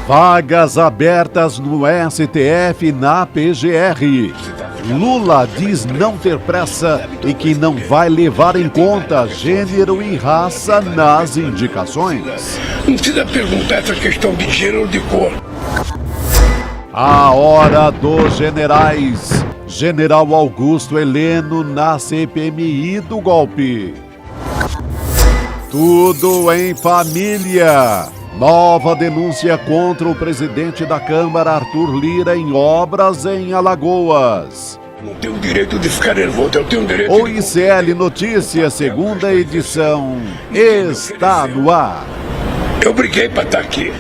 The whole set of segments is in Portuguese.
Vagas abertas no STF e na PGR. Lula diz não ter pressa e que não vai levar em conta gênero e raça nas indicações. Não precisa perguntar essa questão de gênero ou de cor. A hora dos generais. General Augusto Heleno na CPMI do golpe. Tudo em família. Nova denúncia contra o presidente da Câmara, Arthur Lira, em obras em Alagoas. Não tenho direito de ficar nervoso, eu tenho direito O ICL Notícias, segunda edição, está no ar. Eu briguei para estar aqui.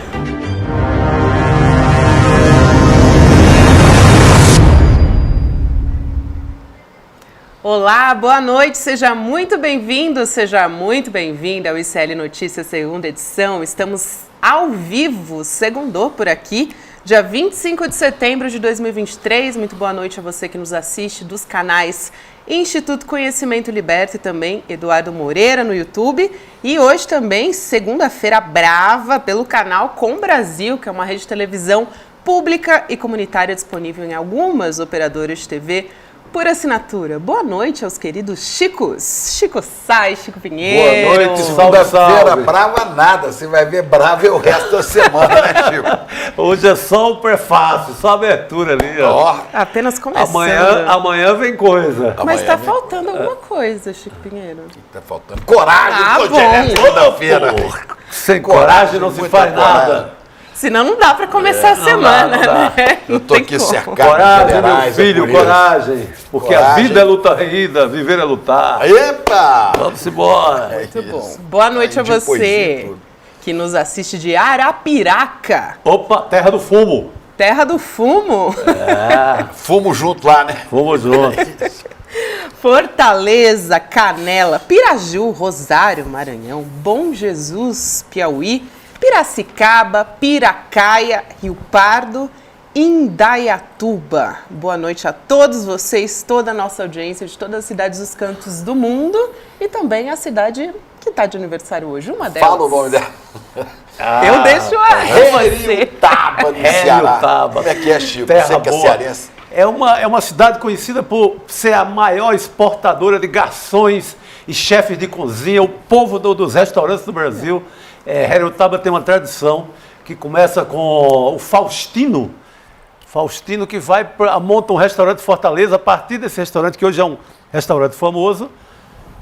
Olá, boa noite, seja muito bem-vindo, seja muito bem-vinda ao ICL Notícias, segunda edição. Estamos ao vivo, segundou por aqui, dia 25 de setembro de 2023. Muito boa noite a você que nos assiste dos canais Instituto Conhecimento Liberta e também Eduardo Moreira no YouTube. E hoje também, segunda-feira brava, pelo canal Com Brasil, que é uma rede de televisão pública e comunitária disponível em algumas operadoras de TV por assinatura. Boa noite aos queridos Chicos. Chico Sá, Chico Pinheiro. Boa noite, segunda-feira, brava nada. Você vai ver brava é o resto da semana, né, Chico? Hoje é só o prefácio, só a abertura ali, ó. Apenas começando. Amanhã vem coisa. Mas tá faltando alguma coisa, Chico Pinheiro. Tá faltando coragem. Segunda-feira. Sem coragem não se faz nada. Senão não dá para começar a semana, não dá. né? Eu tô aqui cercado de Coragem, generais, meu filho, coragem. Porque a vida é luta ainda, viver é lutar. Epa! Vamos embora. Muito bom. Boa noite a você que nos assiste de Arapiraca. Opa, terra do fumo. Terra do fumo. Fumo junto lá, né? Fumo junto. Fortaleza, Canela, Piraju, Rosário, Maranhão, Bom Jesus, Piauí, Piracicaba, Piracaia, Rio Pardo, Indaiatuba. Boa noite a todos vocês, toda a nossa audiência de todas as cidades dos cantos do mundo e também a cidade que está de aniversário hoje, uma delas. Fala o nome dela. Eu deixo a você. Heriutaba, no Ceará. Como é que é, Chico? Terra Você que é boa. cearense. É uma cidade conhecida por ser a maior exportadora de garçons e chefes de cozinha, o povo dos restaurantes do Brasil. Heriutaba tem uma tradição que começa com o Faustino. Faustino que monta um restaurante em Fortaleza. A partir desse restaurante, que hoje é um restaurante famoso,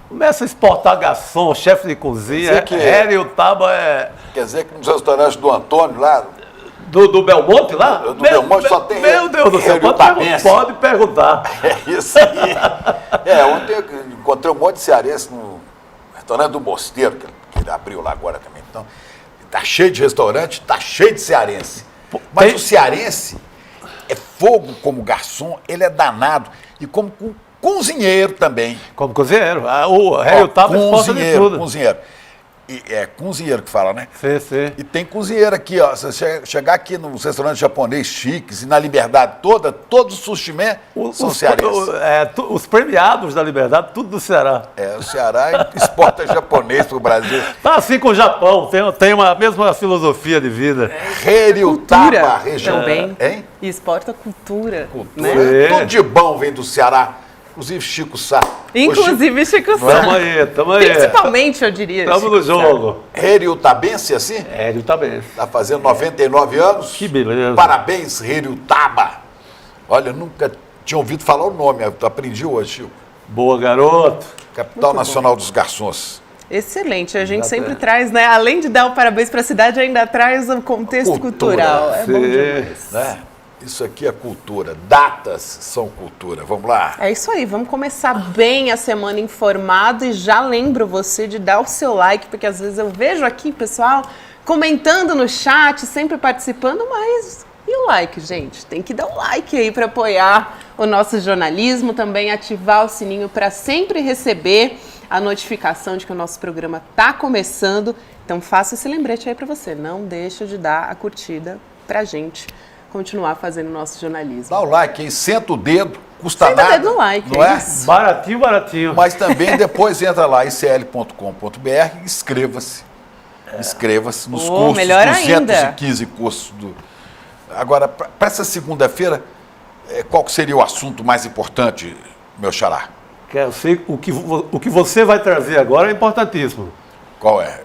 começa a exportar garçom, chefe de cozinha. Heriutaba é... Quer dizer que nos restaurantes do Antônio lá... Do Belmonte lá? Do Belmonte só tem... Meu Deus do céu, pode perguntar. É isso aí. Ontem eu encontrei um monte de cearense no restaurante do Mosteiro, que ele abriu lá agora também. Então, tá cheio de restaurante, tá cheio de cearense. Mas o cearense é fogo como garçom, ele é danado. E como cozinheiro também. Como cozinheiro. O Heriutaba exporta de tudo. Cozinheiro. E é cozinheiro que fala, né? Sim. E tem cozinheiro aqui, ó. Você chegar aqui nos restaurantes japoneses chiques e na Liberdade toda, todos os sushi man são cearenses. Os premiados da Liberdade, tudo do Ceará. O Ceará exporta japonês para o Brasil. Tá assim com o Japão, tem a mesma filosofia de vida. Heriutaba, região. Também. Hein? E exporta cultura. Né? Né? Tudo de bom vem do Ceará. Inclusive Chico Sá. Inclusive Chico Sá. Tamo aí. Principalmente, eu diria. Estamos no jogo. Heriutabense, assim? Heriutabense. Está fazendo 99 anos. Que beleza. Parabéns, Heriutaba. Olha, nunca tinha ouvido falar o nome, eu aprendi hoje, Chico. Boa, garoto. Capital Nacional dos Garçons. Excelente, a gente sempre traz, né? Além de dar o parabéns para a cidade, ainda traz o contexto cultural. É bom demais. Né? Isso aqui é cultura, datas são cultura. Vamos lá. É isso aí, vamos começar bem a semana informado e já lembro você de dar o seu like, porque às vezes eu vejo aqui, pessoal, comentando no chat, sempre participando, mas e o like, gente? Tem que dar um like aí para apoiar o nosso jornalismo, também ativar o sininho para sempre receber a notificação de que o nosso programa está começando. Então faça esse lembrete aí para você, não deixa de dar a curtida pra gente continuar fazendo o nosso jornalismo. Dá o like aí, senta o dedo, custa nada. Senta o dedo no like, não é? isso. Baratinho. Mas também depois entra lá, icl.com.br e inscreva-se. Inscreva-se nos Oh, cursos, melhor ainda. 215 cursos do... Agora, para essa segunda-feira, qual que seria o assunto mais importante, meu xará? Eu sei, o que você vai trazer agora é importantíssimo. Qual é?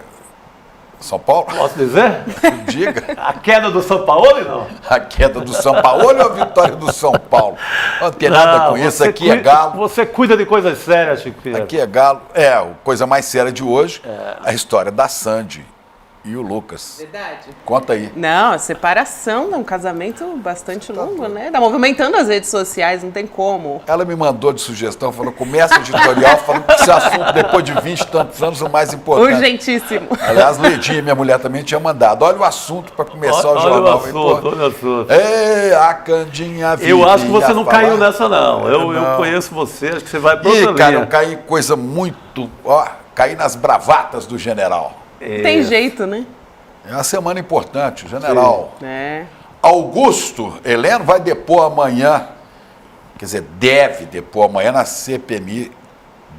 São Paulo? Posso dizer? Diga. A queda do São Paulo, não? A queda do São Paulo ou a vitória do São Paulo? Não tem nada com isso, aqui é Galo. Você cuida de coisas sérias, Chico Pinheiro. Aqui é Galo. A coisa mais séria de hoje, a história da Sandy e o Lucas. Verdade. Conta aí. Não, a separação é um casamento bastante longo, né? Tá movimentando as redes sociais, não tem como. Ela me mandou de sugestão, falou, começa o editorial falando que esse assunto, depois de 20 e tantos anos, é o mais importante. Urgentíssimo. Aliás, Ledinha, minha mulher, também tinha mandado. Olha o assunto para começar o jornal. Olha o assunto. A Candinha vive. Eu acho que você não caiu nessa, não. Eu conheço você, acho que você vai para outra linha. Cara, eu caí em coisa muito... caí nas bravatas do general. Tem jeito, né? É uma semana importante, o general É. Augusto Heleno vai depor amanhã, quer dizer, deve depor amanhã na CPMI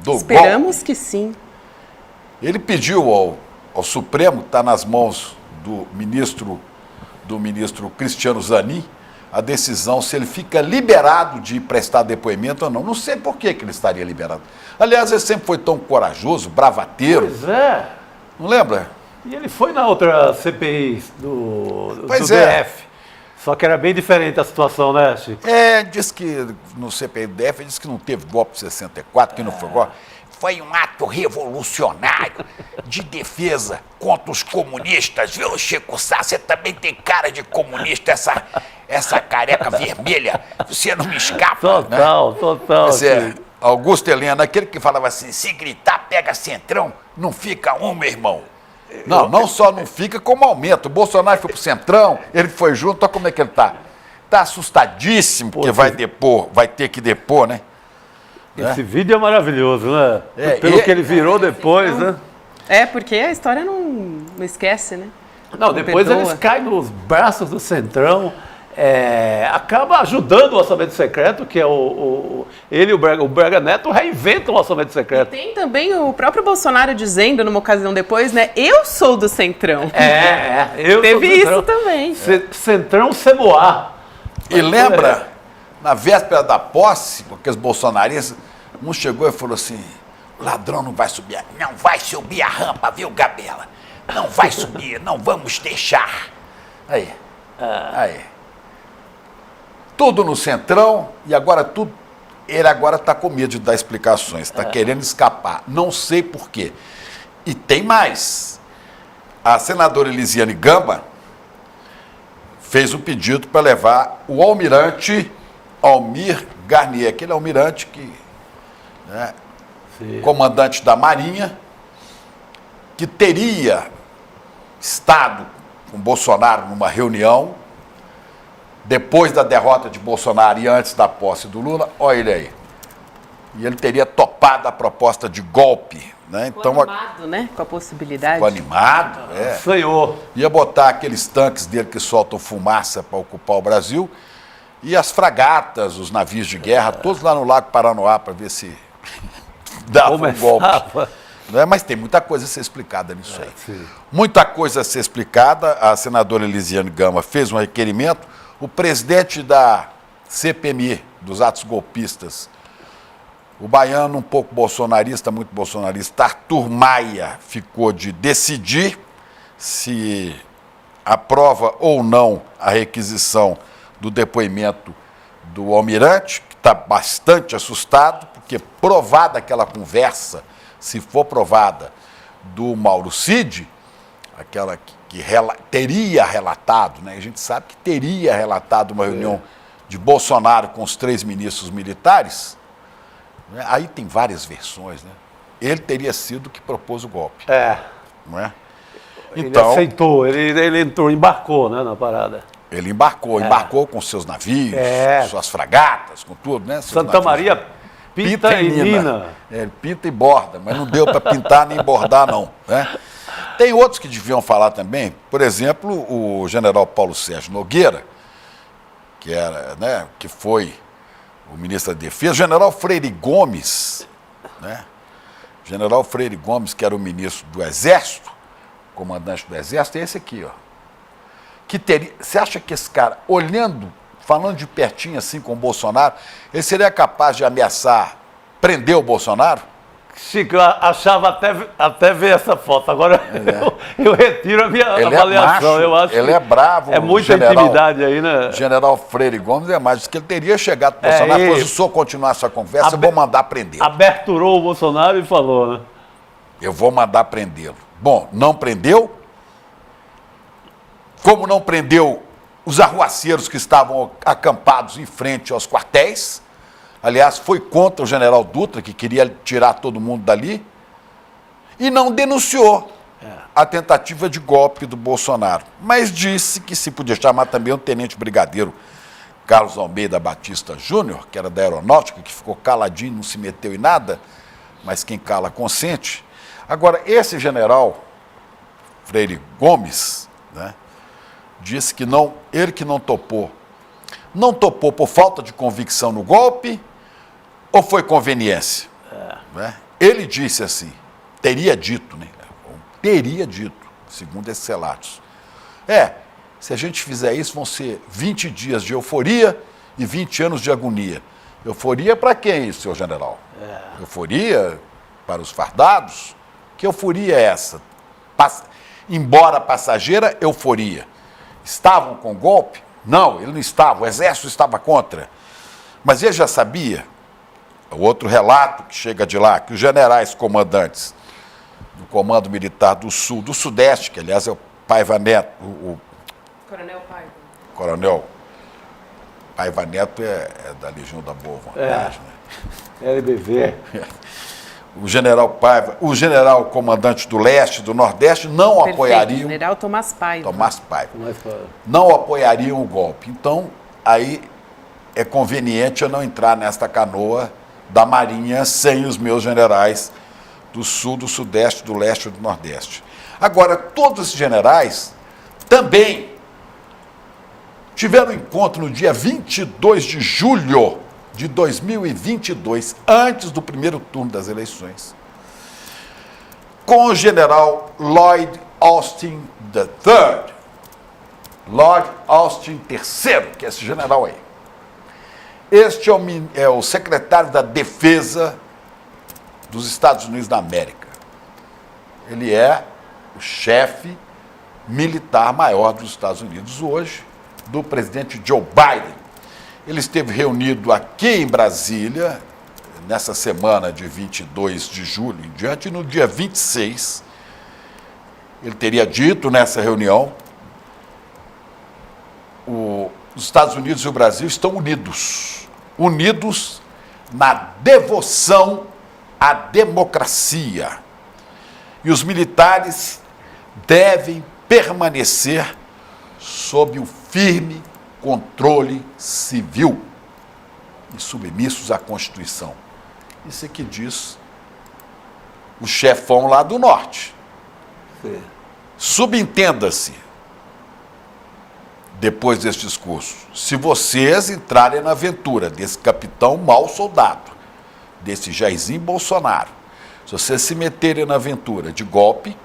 do Esperamos golpe. que sim. Ele pediu ao Supremo, está nas mãos do ministro Cristiano Zanin, a decisão se ele fica liberado de prestar depoimento ou não. Não sei por que ele estaria liberado. Aliás, ele sempre foi tão corajoso, bravateiro. Pois é. Não lembra? E ele foi na outra CPI do Pois é. DF. Só que era bem diferente a situação, né, Chico? Diz que no CPI-DF diz que não teve golpe de 64, que não foi golpe. Foi um ato revolucionário de defesa contra os comunistas, viu, Chico Sá? Você também tem cara de comunista, essa careca vermelha. Você não me escapa, né? Total. Chico. Augusto Heleno, aquele que falava assim, se gritar, pega centrão, não fica um, meu irmão. Não só não fica, como aumenta. O Bolsonaro foi pro centrão, ele foi junto, olha como é que ele tá. Tá assustadíssimo, porque vai ter que depor, né? Esse vídeo é maravilhoso, né? Pelo que ele virou depois, né? Porque a história não esquece, né? Não, depois perdoa. eles caem nos braços do Centrão, acaba ajudando o orçamento secreto, que é ele e o Braga Neto reinventam o orçamento secreto. Tem também o próprio Bolsonaro dizendo, numa ocasião depois, né? Eu sou do Centrão. Eu Teve sou isso também. Centrão Semoá. E lembra, na véspera da posse, porque os bolsonaristas, um chegou e falou assim, o ladrão não vai subir a rampa, viu, Gabela? Não vai subir, não vamos deixar. Aí. Tudo no Centrão e agora ele agora está com medo de dar explicações, está querendo escapar, não sei por quê. E tem mais, a senadora Elisiane Gama fez um pedido para levar o almirante Almir Garnier, aquele almirante que, comandante da Marinha, que teria estado com Bolsonaro numa reunião, depois da derrota de Bolsonaro e antes da posse do Lula, olha ele aí. E ele teria topado a proposta de golpe, né? Então, Animado, né? Com a possibilidade. ficou animado, Sonhou. ia botar aqueles tanques dele que soltam fumaça para ocupar o Brasil e as fragatas, os navios de guerra, todos lá no Lago Paranoá para ver se dava um golpe. Mas tem muita coisa a ser explicada nisso aí. Sim. Muita coisa a ser explicada. A senadora Elisiane Gama fez um requerimento. O presidente da CPMI, dos atos golpistas, o baiano um pouco bolsonarista, muito bolsonarista, Arthur Maia, ficou de decidir se aprova ou não a requisição do depoimento do almirante, que está bastante assustado, porque provada aquela conversa, se for provada, do Mauro Cid, aquela que teria relatado, né? A gente sabe que teria relatado uma reunião de Bolsonaro com os 3 ministros militares, né? Aí tem várias versões, né? Ele teria sido o que propôs o golpe. Não é? Então, ele aceitou, ele entrou, embarcou, né, na parada. Ele embarcou com seus navios, suas fragatas, com tudo, né? Santa Maria pinta e mina. Ele pinta e borda, mas não deu para pintar nem bordar, não, né? Tem outros que deviam falar também, por exemplo, o general Paulo Sérgio Nogueira, que foi o ministro da Defesa, o general Freire Gomes, né? General Freire Gomes, que era o ministro do Exército, comandante do Exército, é esse aqui, ó. Que teria, você acha que esse cara, olhando, falando de pertinho assim com o Bolsonaro, ele seria capaz de ameaçar, prender o Bolsonaro? Chico, eu achava até ver essa foto. Agora eu retiro a minha avaliação. Eu acho ele que é bravo. é muita intimidade aí, né? General Freire Gomes é mais. Diz que ele teria chegado para o Bolsonaro e falou: se o senhor continuar essa conversa, eu vou mandar prender. Aberturou o Bolsonaro e falou, né? Eu vou mandar prendê-lo. Bom, não prendeu. Como não prendeu os arruaceiros que estavam acampados em frente aos quartéis. Aliás, foi contra o general Dutra, que queria tirar todo mundo dali, e não denunciou a tentativa de golpe do Bolsonaro. Mas disse que se podia chamar também o tenente brigadeiro Carlos Almeida Batista Júnior, que era da aeronáutica, que ficou caladinho, não se meteu em nada, mas quem cala consente. Agora, esse general Freire Gomes, né, disse que não, ele que não topou por falta de convicção no golpe, ou foi conveniência? Né? Ele disse assim, teria dito, segundo esses relatos. Se a gente fizer isso, vão ser 20 dias de euforia e 20 anos de agonia. Euforia para quem, senhor general? Euforia para os fardados? Que euforia é essa? Embora passageira, euforia. Estavam com golpe? Não, ele não estava, o exército estava contra. Mas ele já sabia, o outro relato que chega de lá, que os generais comandantes do Comando Militar do Sul, do Sudeste, que aliás é o Paiva Neto, o Coronel Paiva. Coronel Paiva Neto é da Legião da Boa Vontade, né? LBV. O general Paiva, o general comandante do Leste, do Nordeste, não apoiariam. General Tomás Paiva. Não apoiariam o golpe. Então, aí é conveniente eu não entrar nesta canoa da Marinha sem os meus generais do Sul, do Sudeste, do Leste e do Nordeste. Agora, todos esses generais também tiveram encontro no dia 22 de julho de 2022, antes do primeiro turno das eleições, com o general Lloyd Austin III. Lloyd Austin III, que é esse general aí. Este é o secretário da Defesa dos Estados Unidos da América. Ele é o chefe militar maior dos Estados Unidos hoje, do presidente Joe Biden. Ele esteve reunido aqui em Brasília, nessa semana de 22 de julho em diante, e no dia 26, ele teria dito nessa reunião, os Estados Unidos e o Brasil estão unidos na devoção à democracia. E os militares devem permanecer sob o firme controle civil e submissos à Constituição. Isso é que diz o chefão lá do norte. Subentenda-se, depois desse discurso, se vocês entrarem na aventura desse capitão mau soldado, desse Jairzinho Bolsonaro, se vocês se meterem na aventura de golpe,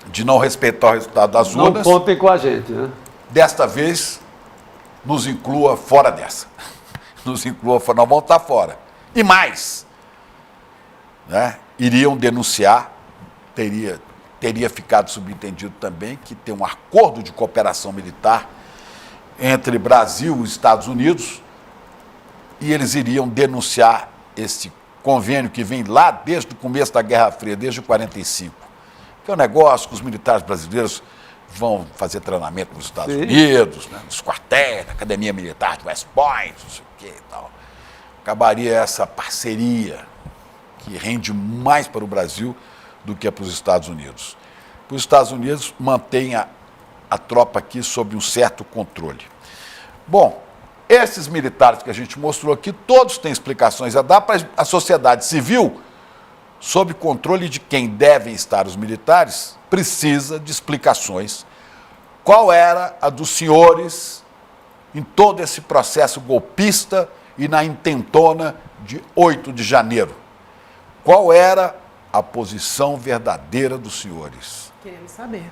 de não respeitar o resultado das urnas, não contem com a gente, né? Desta vez, nos inclua fora dessa. Nos inclua fora, nós vamos estar fora. E mais, né, iriam denunciar, teria ficado subentendido também que tem um acordo de cooperação militar entre Brasil e Estados Unidos, e eles iriam denunciar esse convênio que vem lá desde o começo da Guerra Fria, desde 1945, que é um negócio que os militares brasileiros vão fazer treinamento nos Estados Unidos, né, nos quartéis, na Academia Militar de West Point, não sei o que e tal. Acabaria essa parceria que rende mais para o Brasil do que para os Estados Unidos. Os Estados Unidos mantêm a tropa aqui sob um certo controle. Bom, esses militares que a gente mostrou aqui, todos têm explicações a dar para a sociedade civil, sob controle de quem devem estar os militares, precisa de explicações. Qual era a dos senhores em todo esse processo golpista e na intentona de 8 de janeiro? Qual era a posição verdadeira dos senhores? Queremos saber.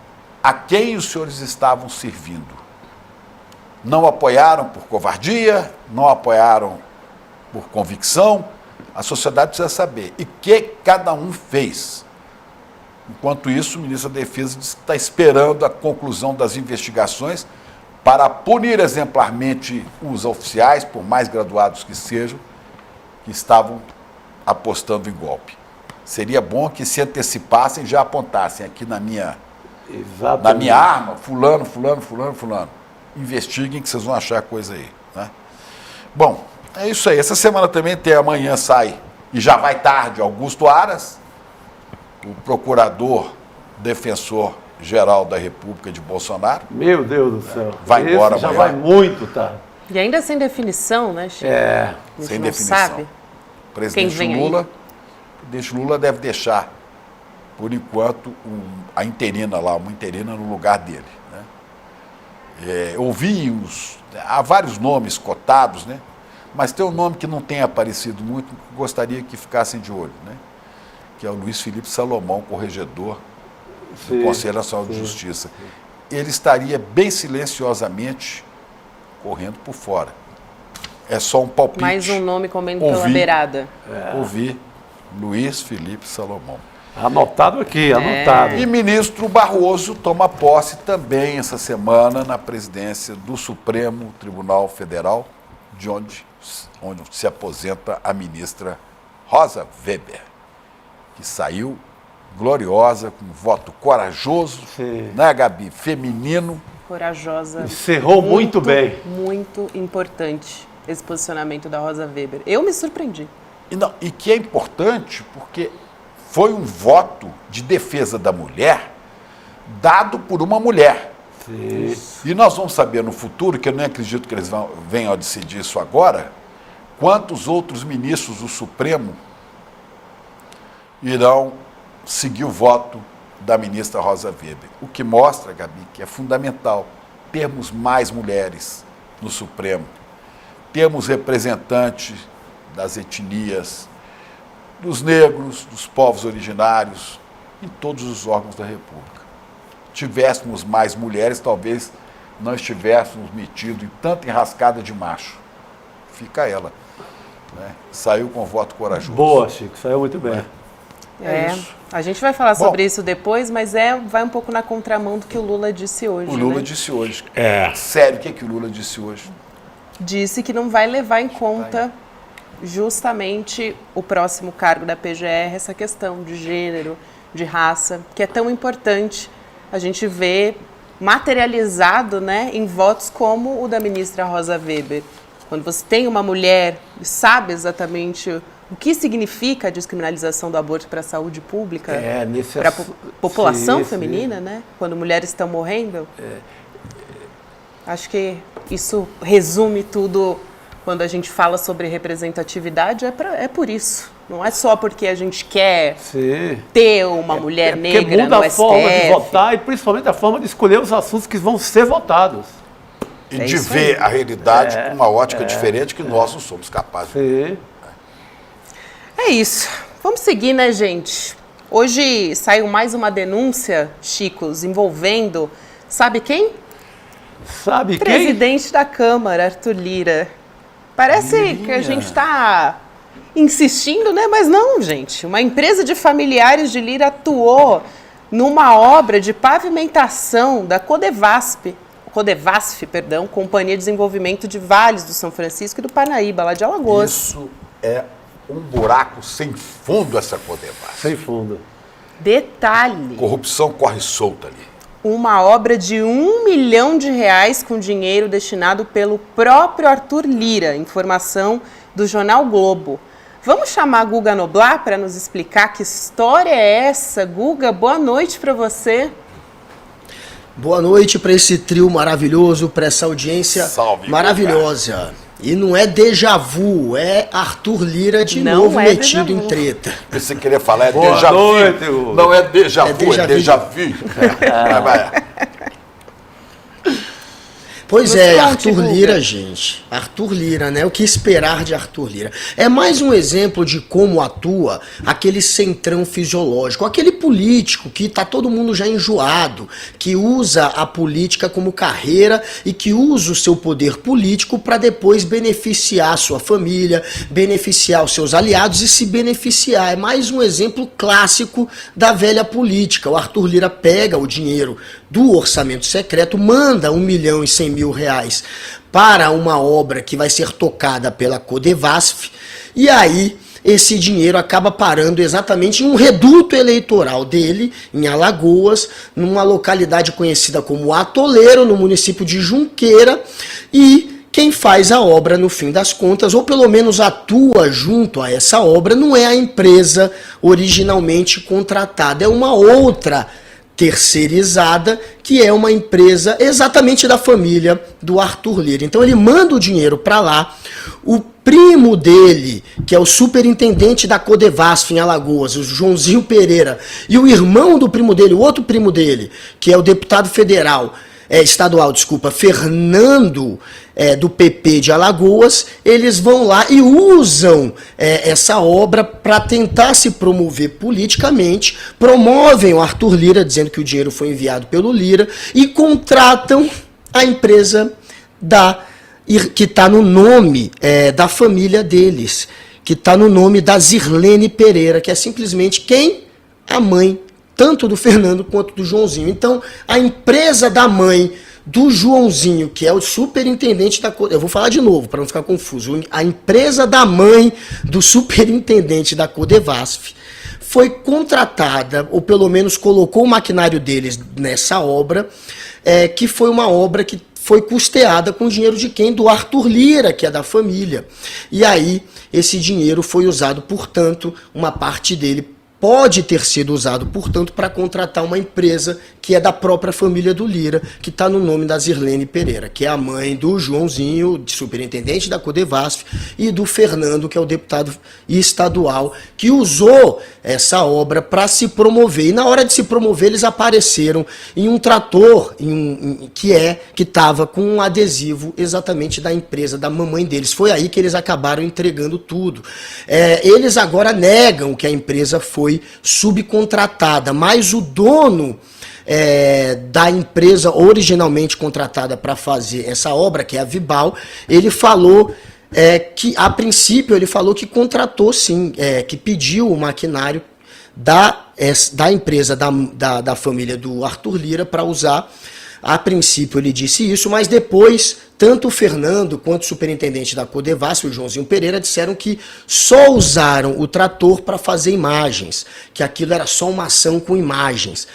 A quem os senhores estavam servindo? Não apoiaram por covardia, não apoiaram por convicção. A sociedade precisa saber. E o que cada um fez? Enquanto isso, o ministro da Defesa diz que está esperando a conclusão das investigações para punir exemplarmente os oficiais, por mais graduados que sejam, que estavam apostando em golpe. Seria bom que se antecipassem e já apontassem aqui na minha arma, fulano. Investiguem que vocês vão achar coisa aí. Né? Bom, é isso aí. Essa semana também tem, amanhã sai, e já vai tarde, Augusto Aras, o procurador defensor geral da República de Bolsonaro. Meu Deus do céu. Vai embora já amanhã. vai muito, tá? E ainda sem definição, né, Chico? É. A gente Sem não definição. sabe. O presidente Lula deve deixar, por enquanto, a interina lá, uma interina no lugar dele. Né? Há vários nomes cotados, né? Mas tem um nome que não tem aparecido muito, que gostaria que ficassem de olho, né? Que é o Luiz Felipe Salomão, corregedor do Conselho Nacional de Justiça. Ele estaria bem silenciosamente correndo por fora. É só um palpite. Mais um nome comendo pela beirada. Ouvi Luiz Felipe Salomão. Anotado aqui, anotado. E ministro Barroso toma posse também essa semana na presidência do Supremo Tribunal Federal, de onde se aposenta a ministra Rosa Weber, que saiu gloriosa, com um voto corajoso, né, Gabi? Feminino. Corajosa. Encerrou muito bem. Muito importante esse posicionamento da Rosa Weber. Eu me surpreendi. E que é importante porque foi um voto de defesa da mulher dado por uma mulher. Sim. E nós vamos saber no futuro, que eu nem acredito que eles venham a decidir isso agora, quantos outros ministros do Supremo irão seguir o voto da ministra Rosa Weber. O que mostra, Gabi, que é fundamental termos mais mulheres no Supremo, termos representantes das etnias, dos negros, dos povos originários, em todos os órgãos da República. Tivéssemos mais mulheres, talvez não estivéssemos metidos em tanta enrascada de macho. Fica ela. Né? Saiu com voto corajoso. Boa, Chico, saiu muito bem. A gente vai falar sobre isso depois, mas vai um pouco na contramão do que o Lula disse hoje. O Lula né? disse hoje. Sério, o que o Lula disse hoje? Disse que não vai levar em conta justamente o próximo cargo da PGR, essa questão de gênero, de raça, que é tão importante a gente ver materializado, né, em votos como o da ministra Rosa Weber. Quando você tem uma mulher e sabe exatamente o que significa a descriminalização do aborto para a saúde pública, para a população feminina, né? Quando mulheres estão morrendo. Acho que isso resume tudo quando a gente fala sobre representatividade, é por isso. Não é só porque a gente quer ter uma mulher negra no STF. Porque muda a forma de votar e principalmente a forma de escolher os assuntos que vão ser votados. E de ver a realidade com uma ótica diferente que nós não somos capazes de. É isso. Vamos seguir, né, gente? Hoje saiu mais uma denúncia, Chicos, envolvendo, sabe quem? Sabe quem? Presidente da Câmara, Arthur Lira. Parece que a gente está insistindo, né? Mas não, gente. Uma empresa de familiares de Lira atuou numa obra de pavimentação da Codevasf, Companhia de Desenvolvimento de Vales do São Francisco e do Parnaíba, lá de Alagoas. Isso é um buraco sem fundo, essa Codevasf. Sem fundo. Detalhe. Corrupção corre solta ali. Uma obra de R$1 milhão com dinheiro destinado pelo próprio Arthur Lira, informação do jornal Globo. Vamos chamar a Guga Noblar para nos explicar que história é essa. Guga, boa noite para você. Boa noite para esse trio maravilhoso, para essa audiência maravilhosa. Guga. E não é déjà vu, é Arthur Lira de novo metido em treta. Você queria falar déjà vu. Não é déjà vu, é déjà vu. Pois Arthur Lira, gente. Arthur Lira, né? O que esperar de Arthur Lira? É mais um exemplo de como atua aquele centrão fisiológico, aquele político que tá todo mundo já enjoado, que usa a política como carreira e que usa o seu poder político para depois beneficiar a sua família, beneficiar os seus aliados e se beneficiar. É mais um exemplo clássico da velha política. O Arthur Lira pega o dinheiro do orçamento secreto, manda R$1.100.000 para uma obra que vai ser tocada pela Codevasf, e aí esse dinheiro acaba parando exatamente em um reduto eleitoral dele, em Alagoas, numa localidade conhecida como Atoleiro, no município de Junqueira, e quem faz a obra, no fim das contas, ou pelo menos atua junto a essa obra, não é a empresa originalmente contratada, é uma outra terceirizada, que é uma empresa exatamente da família do Arthur Lira. Então ele manda o dinheiro para lá, o primo dele, que é o superintendente da Codevasf em Alagoas, o Joãozinho Pereira, e o irmão do primo dele, o outro primo dele, que é o deputado estadual, Fernando, do PP de Alagoas, eles vão lá e usam essa obra para tentar se promover politicamente, promovem o Arthur Lira, dizendo que o dinheiro foi enviado pelo Lira, e contratam a empresa que está no nome da família deles, que está no nome da Zirlene Pereira, que é simplesmente quem? A mãe tanto do Fernando quanto do Joãozinho. Então, a empresa da mãe do Joãozinho, que é o superintendente da... Eu vou falar de novo, para não ficar confuso. A empresa da mãe do superintendente da Codevasf foi contratada, ou pelo menos colocou o maquinário deles nessa obra, que foi uma obra que foi custeada com dinheiro de quem? Do Arthur Lira, que é da família. E aí, esse dinheiro foi usado, portanto, uma parte dele pode ter sido usado, portanto, para contratar uma empresa que é da própria família do Lira, que está no nome da Zirlene Pereira, que é a mãe do Joãozinho, superintendente da Codevasf, e do Fernando, que é o deputado estadual, que usou essa obra para se promover. E na hora de se promover, eles apareceram em um trator que estava com um adesivo exatamente da empresa, da mamãe deles. Foi aí que eles acabaram entregando tudo. Eles agora negam que a empresa foi subcontratada, mas o dono da empresa originalmente contratada para fazer essa obra, que é a Vibal, ele falou que, a princípio, ele falou que contratou sim, que pediu o maquinário da empresa da família do Arthur Lira para usar. A princípio ele disse isso, mas depois, tanto o Fernando quanto o superintendente da Codevasf, o Joãozinho Pereira, disseram que só usaram o trator para fazer imagens, que aquilo era só uma ação com imagens,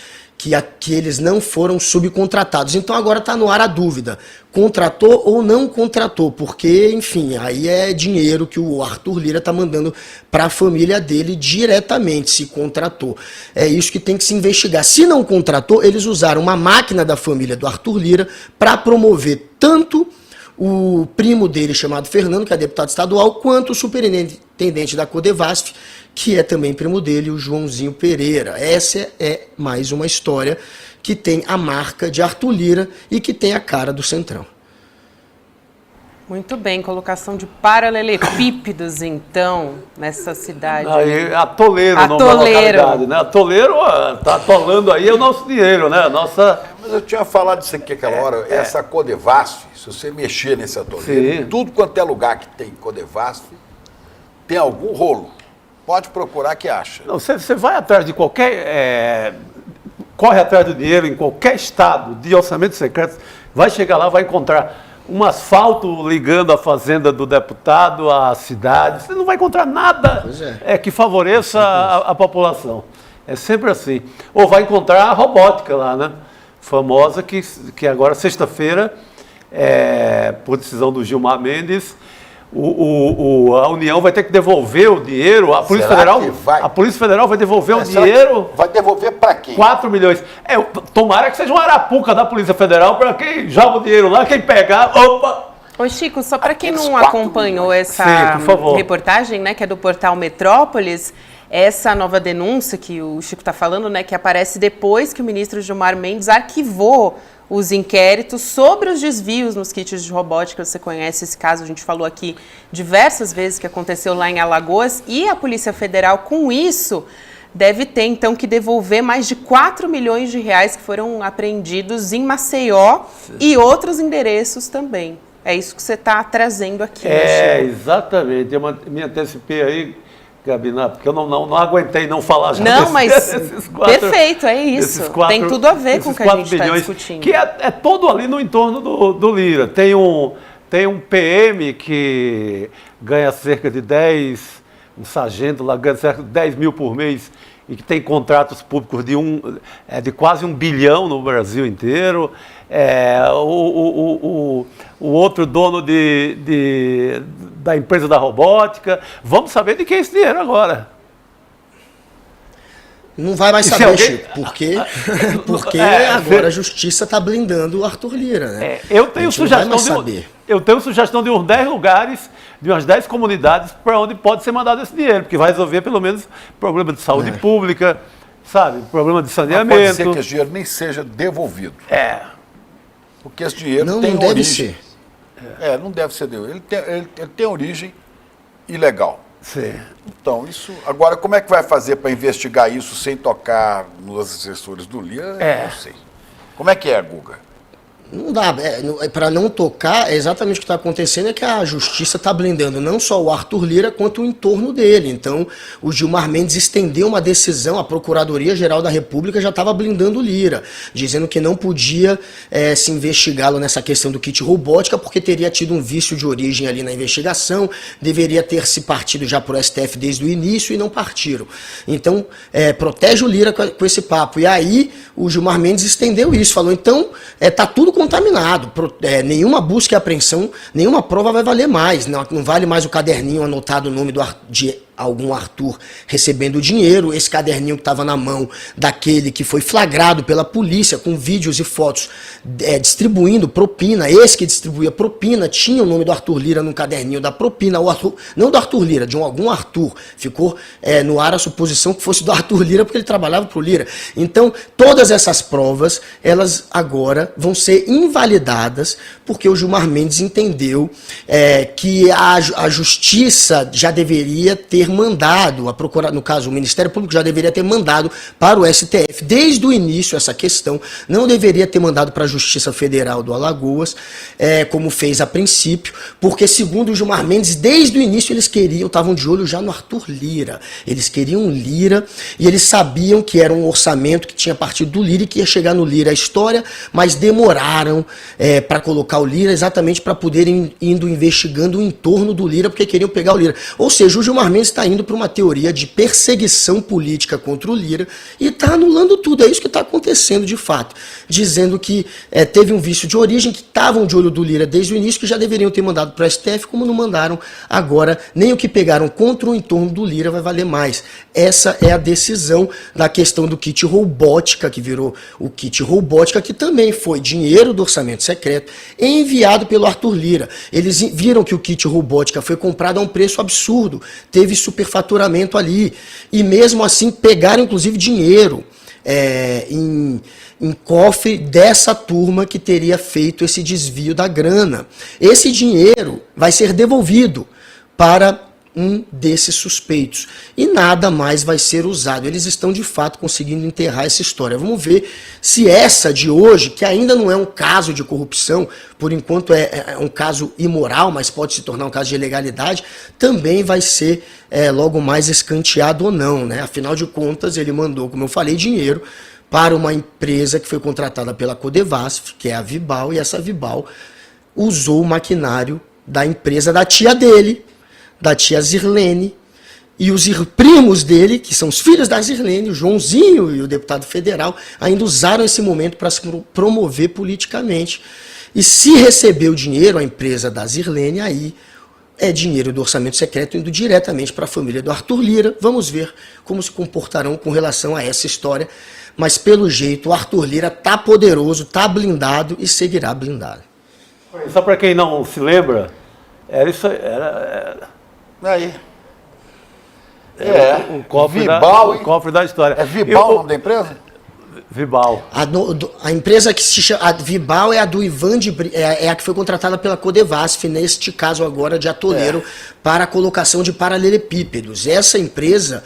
que eles não foram subcontratados. Então agora está no ar a dúvida, contratou ou não contratou, porque, enfim, aí é dinheiro que o Arthur Lira está mandando para a família dele diretamente, se contratou. É isso que tem que se investigar. Se não contratou, eles usaram uma máquina da família do Arthur Lira para promover tanto o primo dele, chamado Fernando, que é deputado estadual, quanto o superintendente da Codevasf, que é também primo dele, o Joãozinho Pereira. Essa é mais uma história que tem a marca de Arthur Lira e que tem a cara do Centrão. Muito bem, colocação de paralelepípedos, então, nessa cidade. Aí, Atoleiro, nome da localidade, né? Atoleiro está atolando aí o nosso dinheiro, né? Mas eu tinha falado disso aqui aquela hora, essa Codevasf, se você mexer nesse Atoleiro, tudo quanto é lugar que tem Codevasf, tem algum rolo. Pode procurar que acha. Não, você vai atrás de qualquer... corre atrás do dinheiro em qualquer estado de orçamento secreto, vai chegar lá, vai encontrar um asfalto ligando a fazenda do deputado à cidade. Você não vai encontrar nada que favoreça a população. É sempre assim. Ou vai encontrar a robótica lá, né? Famosa, que agora, sexta-feira, por decisão do Gilmar Mendes, a União vai ter que devolver o dinheiro, a Polícia Federal vai devolver o dinheiro. Vai devolver para quem? 4 milhões. Tomara que seja uma arapuca da Polícia Federal para quem joga o dinheiro lá, quem pegar, opa! Ô Chico, só para quem não acompanhou essa reportagem, né, que é do portal Metrópolis, essa nova denúncia que o Chico está falando, né, que aparece depois que o ministro Gilmar Mendes arquivou os inquéritos sobre os desvios nos kits de robótica. Você conhece esse caso, a gente falou aqui diversas vezes que aconteceu lá em Alagoas, e a Polícia Federal, com isso, deve ter, então, que devolver mais de 4 milhões de reais que foram apreendidos em Maceió e outros endereços também. É isso que você está trazendo aqui. Exatamente. Eu me antecipei aí, Gabi, porque eu não aguentei não falar já desses quatro, perfeito, é isso. Tem tudo a ver com o que a gente está discutindo. Que é todo ali no entorno do Lira. Tem um PM que ganha cerca de 10, um sargento lá ganha cerca de 10 mil por mês, e que tem contratos públicos de quase 1 bilhão no Brasil inteiro. O outro dono da empresa da robótica. Vamos saber de quem é esse dinheiro agora. Não vai mais saber, Chico, porque agora a justiça está blindando o Arthur Lira, né? Eu tenho sugestão de uns 10 lugares, de umas 10 comunidades para onde pode ser mandado esse dinheiro, porque vai resolver pelo menos problema de saúde pública, sabe? Problema de saneamento. Mas pode ser que esse dinheiro nem seja devolvido. Porque esse dinheiro tem não deve origem. ser. Não deve ser devolvido. Ele tem origem ilegal. Sim. Então, isso. Agora, como é que vai fazer para investigar isso sem tocar nos assessores do Lira? Não sei. Como é que é, Guga? Não dá, para não tocar, exatamente o que está acontecendo é que a justiça está blindando não só o Arthur Lira, quanto o entorno dele. Então, o Gilmar Mendes estendeu uma decisão, a Procuradoria-Geral da República já estava blindando o Lira, dizendo que não podia se investigá-lo nessa questão do kit robótica, porque teria tido um vício de origem ali na investigação, deveria ter se partido já por STF desde o início e não partiram. Então, protege o Lira com esse papo. E aí, o Gilmar Mendes estendeu isso, falou, então, está tudo contaminado, nenhuma busca e apreensão, nenhuma prova vai valer mais, não vale mais o caderninho anotado o nome de algum Arthur recebendo o dinheiro, esse caderninho que estava na mão daquele que foi flagrado pela polícia com vídeos e fotos distribuindo propina, esse que distribuía propina, tinha o nome do Arthur Lira no caderninho da propina, o Arthur, não do Arthur Lira, de algum Arthur, ficou no ar a suposição que fosse do Arthur Lira porque ele trabalhava para o Lira. Então, todas essas provas, elas agora vão ser invalidadas porque o Gilmar Mendes entendeu que a justiça já deveria ter mandado, no caso o Ministério Público já deveria ter mandado para o STF desde o início essa questão, não deveria ter mandado para a Justiça Federal do Alagoas, como fez a princípio, porque segundo o Gilmar Mendes, desde o início eles estavam de olho já no Arthur Lira, eles queriam Lira e eles sabiam que era um orçamento que tinha partido do Lira e que ia chegar no Lira a história, mas demoraram para colocar o Lira exatamente para poderem indo investigando o entorno do Lira, porque queriam pegar o Lira. Ou seja, o Gilmar Mendes está indo para uma teoria de perseguição política contra o Lira e está anulando tudo. É isso que está acontecendo de fato. Dizendo que teve um vício de origem, que estavam de olho do Lira desde o início, que já deveriam ter mandado para o STF, como não mandaram agora. Nem o que pegaram contra o entorno do Lira vai valer mais. Essa é a decisão da questão do kit robótica, que virou o kit robótica, que também foi dinheiro do orçamento secreto enviado pelo Arthur Lira. Eles viram que o kit robótica foi comprado a um preço absurdo, teve superfaturamento ali, e mesmo assim pegaram inclusive dinheiro em cofre dessa turma que teria feito esse desvio da grana. Esse dinheiro vai ser devolvido para um desses suspeitos e nada mais vai ser usado. Eles estão de fato conseguindo enterrar essa história. Vamos ver se essa de hoje, que ainda não é um caso de corrupção, por enquanto é um caso imoral, mas pode se tornar um caso de ilegalidade, também vai ser logo mais escanteado ou não, né? Afinal de contas, ele mandou, como eu falei, dinheiro para uma empresa que foi contratada pela Codevasf, que é a Vibal, e essa Vibal usou o maquinário da empresa da tia dele, da tia Zirlene, e os primos dele, que são os filhos da Zirlene, o Joãozinho e o deputado federal, ainda usaram esse momento para se promover politicamente. E se recebeu dinheiro, a empresa da Zirlene, aí é dinheiro do orçamento secreto indo diretamente para a família do Arthur Lira. Vamos ver como se comportarão com relação a essa história. Mas, pelo jeito, o Arthur Lira está poderoso, está blindado e seguirá blindado. Só para quem não se lembra, era isso aí. Aí. O cofre da história. É Vibal o nome da empresa? Vibal. A empresa que se chama. A Vibal é a do Ivan é a que foi contratada pela Codevasf, neste caso agora de atoleiro, para a colocação de paralelepípedos. Essa empresa,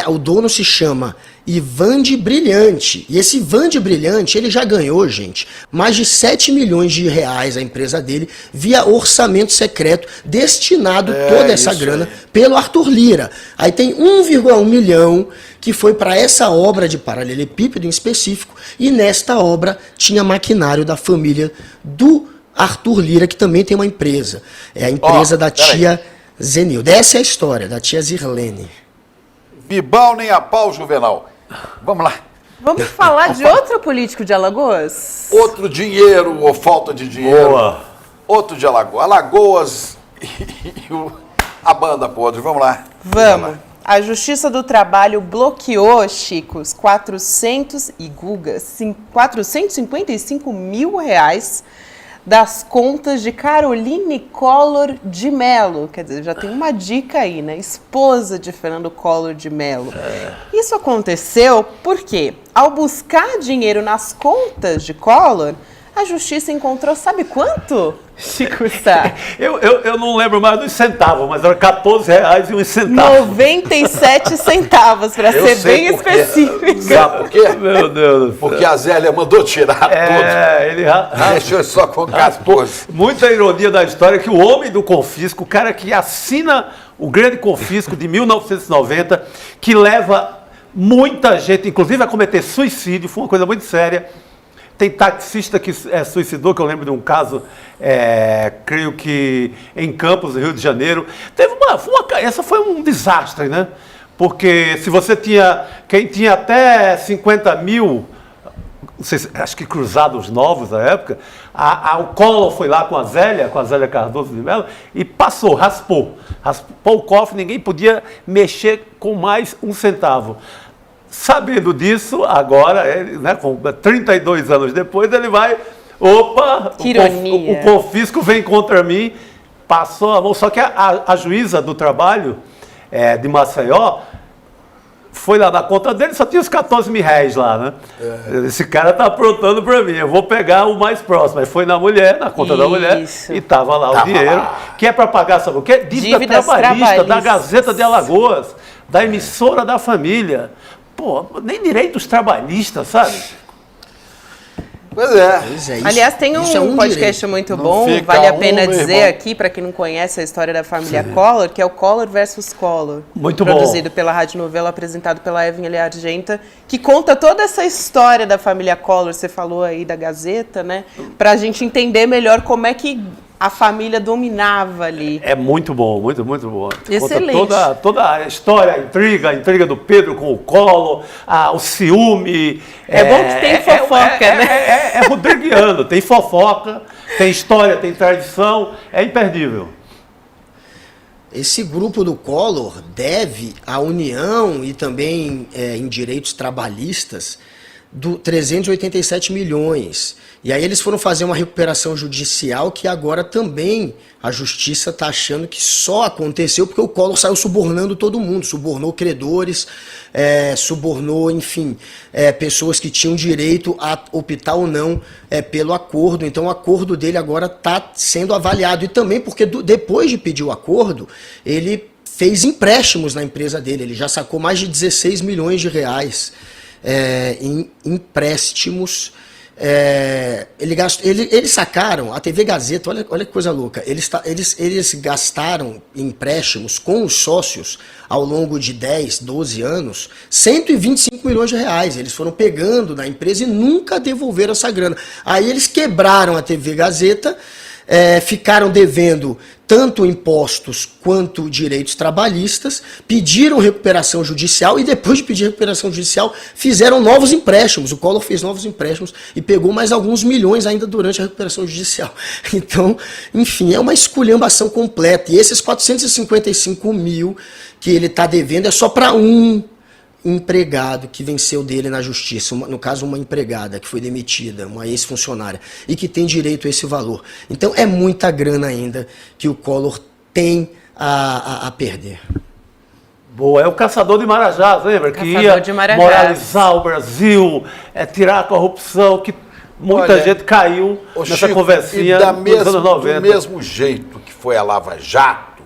o dono se chama Ivan de Brilhante. E esse Ivan de Brilhante, ele já ganhou, gente, mais de 7 milhões de reais, a empresa dele, via orçamento secreto, destinado toda essa grana pelo Arthur Lira. Aí tem 1,1 milhão que foi para essa obra de paralelepípedo em específico, e nesta obra tinha maquinário da família do Arthur Lira, que também tem uma empresa. É a empresa da tia Zenilda. Essa é a história, da tia Zirlene. Bibal nem a pau, Juvenal. Vamos lá. Vamos falar de outro político de Alagoas? Outro dinheiro ou falta de dinheiro. Boa. Outro de Alagoas. Alagoas a banda podre. Vamos lá. Vamos. A Justiça do Trabalho bloqueou, Chicos, 455 mil reais das contas de Caroline Collor de Mello. Quer dizer, já tem uma dica aí, né? Esposa de Fernando Collor de Mello. Isso aconteceu porque, ao buscar dinheiro nas contas de Collor, a Justiça encontrou, sabe quanto? Chico Sá. Eu não lembro mais dos centavos, mas era R$14,01. 97 centavos, para ser bem específico. Sabe por quê? Meu Deus do céu. Porque a Zélia mandou tirar tudo. Ele Deixou só com 14. Muita ironia da história é que o homem do confisco, o cara que assina o grande confisco de 1990, que leva muita gente, inclusive a cometer suicídio, foi uma coisa muito séria. Tem taxista que suicidou, que eu lembro de um caso, creio que em Campos, Rio de Janeiro. Essa foi um desastre, né? Porque se você quem tinha até 50 mil, não sei, acho que cruzados novos na época, o Collor foi lá com a Zélia Cardoso de Mello, e raspou o cofre, ninguém podia mexer com mais um centavo. Sabendo disso, agora, com 32 anos depois, ele vai, que ironia. O confisco vem contra mim, passou a mão. Só que a juíza do trabalho de Maceió foi lá na conta dele, só tinha os 14 mil reais lá, né? Esse cara tá aprontando para mim, eu vou pegar o mais próximo. Aí foi na conta da mulher, e tava lá o dinheiro, que é para pagar, sabe o quê? Dívida trabalhista da Gazeta de Alagoas, da emissora da família. Pô, nem direitos trabalhistas, sabe? Pois é. Aliás, tem um podcast muito bom, vale a pena dizer aqui, para quem não conhece a história da família Collor, que é o Collor versus Collor. Muito bom. Produzido pela Rádio Novela, apresentado pela Evelyn Argenta, que conta toda essa história da família Collor. Você falou aí da Gazeta, né? Para a gente entender melhor como é que a família dominava ali. É muito bom, muito bom. Excelente. Conta toda a história, a intriga do Pedro com o Collor, o ciúme. É bom que tem fofoca, né? É rodriguiano, tem fofoca, tem história, tem tradição, é imperdível. Esse grupo do Collor deve à União e também em direitos trabalhistas 387 milhões. E aí eles foram fazer uma recuperação judicial que agora também a justiça está achando que só aconteceu porque o Collor saiu subornando todo mundo, subornou credores, subornou, enfim, pessoas que tinham direito a optar ou não pelo acordo. Então o acordo dele agora está sendo avaliado. E também porque depois de pedir o acordo, ele fez empréstimos na empresa dele, ele já sacou mais de 16 milhões de reais em empréstimos. Eles sacaram, a TV Gazeta, olha que coisa louca, eles gastaram em empréstimos com os sócios ao longo de 10, 12 anos, 125 milhões de reais. Eles foram pegando da empresa e nunca devolveram essa grana. Aí eles quebraram a TV Gazeta, ficaram devendo tanto impostos quanto direitos trabalhistas, pediram recuperação judicial e depois de pedir recuperação judicial fizeram novos empréstimos. O Collor fez novos empréstimos e pegou mais alguns milhões ainda durante a recuperação judicial. Então, enfim, é uma esculhambação completa. E esses 455 mil que ele está devendo é só para um empregado que venceu dele na justiça, no caso uma empregada que foi demitida, uma ex-funcionária, e que tem direito a esse valor. Então é muita grana ainda que o Collor tem a perder. Boa, é o Caçador de Marajás, lembra? Que ia moralizar o Brasil, tirar a corrupção, que muita gente caiu nessa Chico, conversinha dos anos 90. Do mesmo jeito que foi a Lava Jato,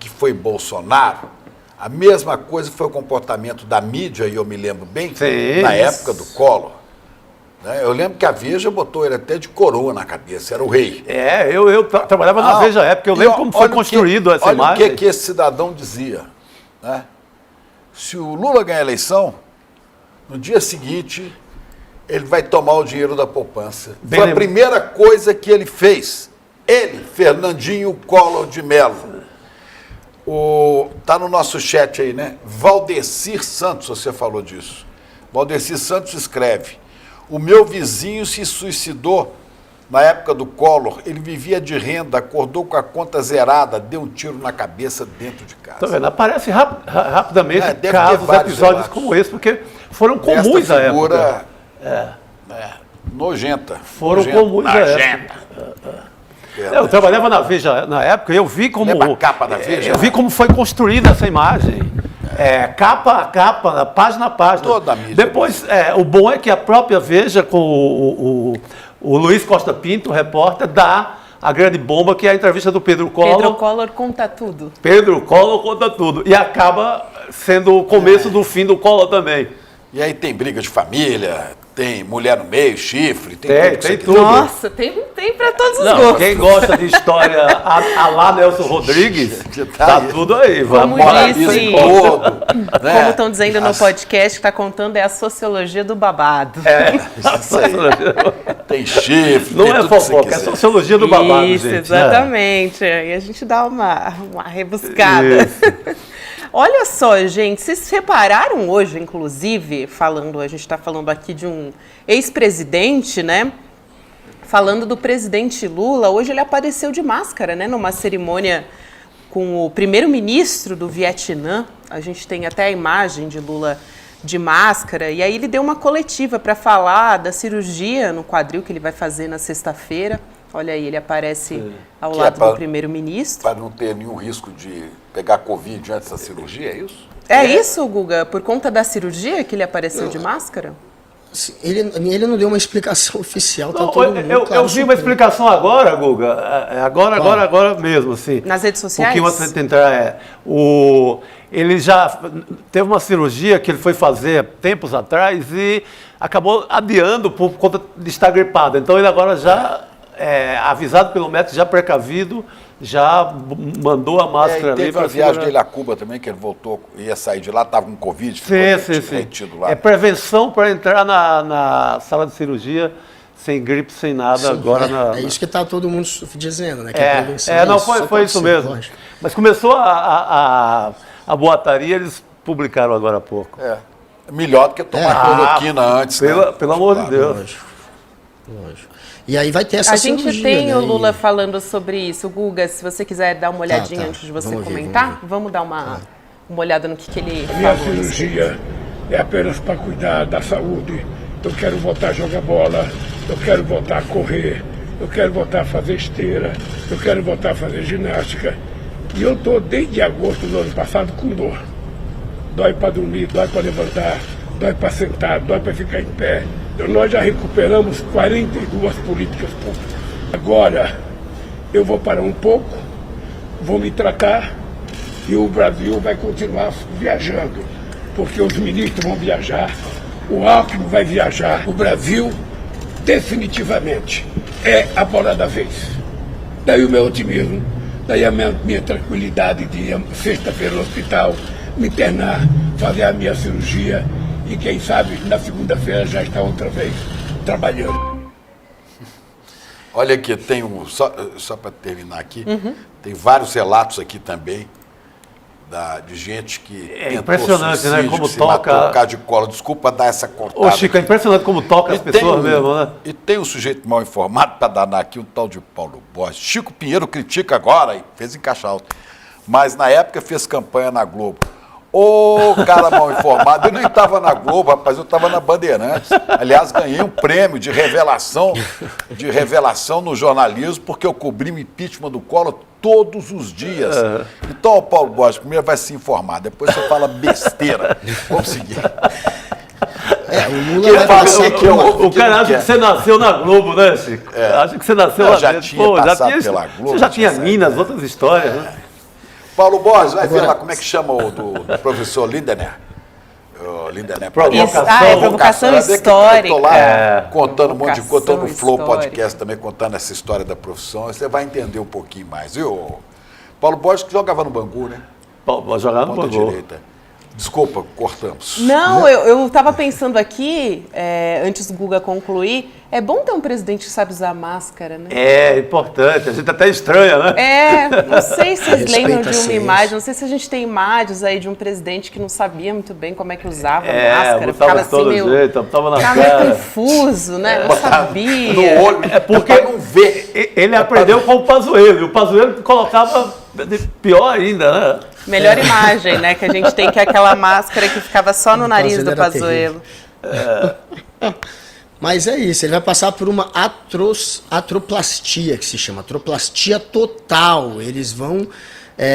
que foi Bolsonaro, a mesma coisa foi o comportamento da mídia, e eu me lembro bem, Sim. na época do Collor. Né? Eu lembro que a Veja botou ele até de coroa na cabeça, era o rei. Eu trabalhava na Veja época, eu lembro como foi construído essa imagem. Olha o que esse cidadão dizia. Né? Se o Lula ganhar a eleição, no dia seguinte, ele vai tomar o dinheiro da poupança. Foi a primeira coisa que ele fez. Ele, Fernandinho Collor de Mello. Tá no nosso chat aí, né? Valdecir Santos, você falou disso. Valdecir Santos escreve: o meu vizinho se suicidou na época do Collor. Ele vivia de renda, acordou com a conta zerada, deu um tiro na cabeça dentro de casa. Tá vendo? Aparece rapidamente deve casos, episódios relatos como esse, porque foram comuns à época. Nojenta. Foram comuns à época. Eu trabalhava na Veja na época e eu vi como. Lembra a capa da Veja? Eu vi como foi construída essa imagem. Capa a capa, página a página. Toda a mídia. Depois, o bom é que a própria Veja, com o Luiz Costa Pinto, o repórter, dá a grande bomba, que é a entrevista do Pedro Collor. Pedro Collor conta tudo. Pedro Collor conta tudo. E acaba sendo o começo do fim do Collor também. E aí tem briga de família, tem mulher no meio, chifre, tem tudo. Nossa, tem para todos os Não, gostos. quem gosta de história a lá Nelson Rodrigues, tá tudo aí. Como disse, né? como estão dizendo no podcast, que está contando é a sociologia do babado. Isso aí. Tem chifre, não tem é fofoca, é sociologia do babado, Isso, gente. Exatamente. Aí a gente dá uma rebuscada. Olha só, gente, vocês repararam hoje, inclusive, a gente está falando aqui de um ex-presidente, né? Falando do presidente Lula, hoje ele apareceu de máscara, né? Numa cerimônia com o primeiro-ministro do Vietnã. A gente tem até a imagem de Lula de máscara. E aí ele deu uma coletiva para falar da cirurgia no quadril que ele vai fazer na sexta-feira. Olha aí, ele aparece ao lado do primeiro-ministro. Para não ter nenhum risco de pegar Covid antes da cirurgia, é isso? É isso, Guga? Por conta da cirurgia que ele apareceu de máscara? Ele não deu uma explicação oficial. Não, eu vi uma explicação agora, Guga. Agora mesmo, assim. Nas redes sociais? Um pouquinho antes de entrar. Ele já teve uma cirurgia que ele foi fazer tempos atrás e acabou adiando por conta de estar gripado. Então ele agora já... avisado pelo médico, já precavido, já mandou a máscara ali. Teve a viagem dele a Cuba também, que ele voltou, ia sair de lá, estava com Covid, ficou retido lá. É prevenção para entrar na sala de cirurgia sem gripe, sem nada. Sim, agora é isso que está todo mundo dizendo, né? Que a prevenção não, foi isso mesmo. Lógico. Mas começou a boataria, eles publicaram agora há pouco. Melhor do que tomar cloroquina antes. Pelo amor de Deus. Lógico. E aí vai ter essa cirurgia. A gente tem o Lula falando sobre isso. Guga, se você quiser dar uma olhadinha antes de você comentar, vamos dar uma olhada no que ele falou. Minha cirurgia é apenas para cuidar da saúde. Eu quero voltar a jogar bola, eu quero voltar a correr, eu quero voltar a fazer esteira, eu quero voltar a fazer ginástica. E eu estou desde agosto do ano passado com dor. Dói para dormir, dói para levantar, dói para sentar, dói para ficar em pé. Nós já recuperamos 42 políticas públicas. Agora, eu vou parar um pouco, vou me tratar e o Brasil vai continuar viajando. Porque os ministros vão viajar, o Alckmin vai viajar. O Brasil, definitivamente, é a bola da vez. Daí o meu otimismo, daí a minha tranquilidade de ir sexta-feira no hospital, me internar, fazer a minha cirurgia. E quem sabe, na segunda-feira já está outra vez trabalhando. Olha aqui, tem só para terminar aqui, tem vários relatos aqui também de gente que impressionante, né? Como se matou por causa de cola. Desculpa dar essa cortada. Ô, Chico, é impressionante como toca as pessoas mesmo, né? E tem um sujeito mal informado para danar aqui, um tal de Paulo Borges. Chico Pinheiro critica agora e fez em caixa alta. Mas na época fez campanha na Globo. Ô, cara mal informado. Eu nem estava na Globo, rapaz, eu estava na Bandeirantes. Aliás, ganhei um prêmio de revelação no jornalismo, porque eu cobri o impeachment do Collor todos os dias. Então, o Paulo Borges primeiro vai se informar, depois você fala besteira. Vamos seguir. O Lula vai passar O cara acha que você nasceu na Globo, né, Chico? Acha que você nasceu lá já dentro. tinha passado pela Globo. Você já tinha Minas, outras histórias, né? Paulo Borges, vai ver lá como é que chama o do professor Lindener. Lindener. Provocação histórica. Eu tô lá contando um monte de coisa, tô no Flow histórica. Podcast também contando essa história da profissão, você vai entender um pouquinho mais, viu? Paulo Borges que jogava no Bangu, né? Vou jogar no Ponta Bangu. direita. Desculpa, cortamos. Não, eu estava pensando aqui, antes do Guga concluir, é bom ter um presidente que sabe usar máscara, né? É importante, a gente até estranha, né? Não sei se vocês lembram de uma ciência. imagem, não sei se a gente tem imagens aí de um presidente que não sabia muito bem como é que usava máscara, botava ficava de todo assim jeito, tava na ficava meio cara. confuso, né? Não sabia. No olho, Porque pra não ver. ele aprendeu com o Pazuello, e o Pazuello colocava pior ainda, né? Melhor imagem, né, que a gente tem, que é aquela máscara que ficava só no nariz do Pazuello Pazuello. Mas é isso, ele vai passar por uma atroplastia, que se chama, atroplastia total. Eles vão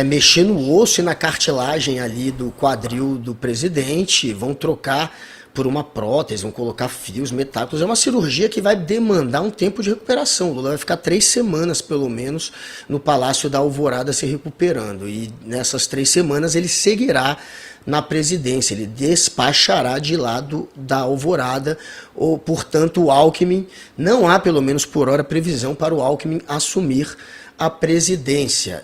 mexer no osso e na cartilagem ali do quadril do presidente, vão trocar por uma prótese, vão colocar fios, metálicos. É uma cirurgia que vai demandar um tempo de recuperação. O Lula vai ficar 3 semanas, pelo menos, no Palácio da Alvorada se recuperando. E nessas 3 semanas ele seguirá na presidência, ele despachará de lado da Alvorada, ou, portanto, o Alckmin, não há, pelo menos por hora, previsão para o Alckmin assumir a presidência.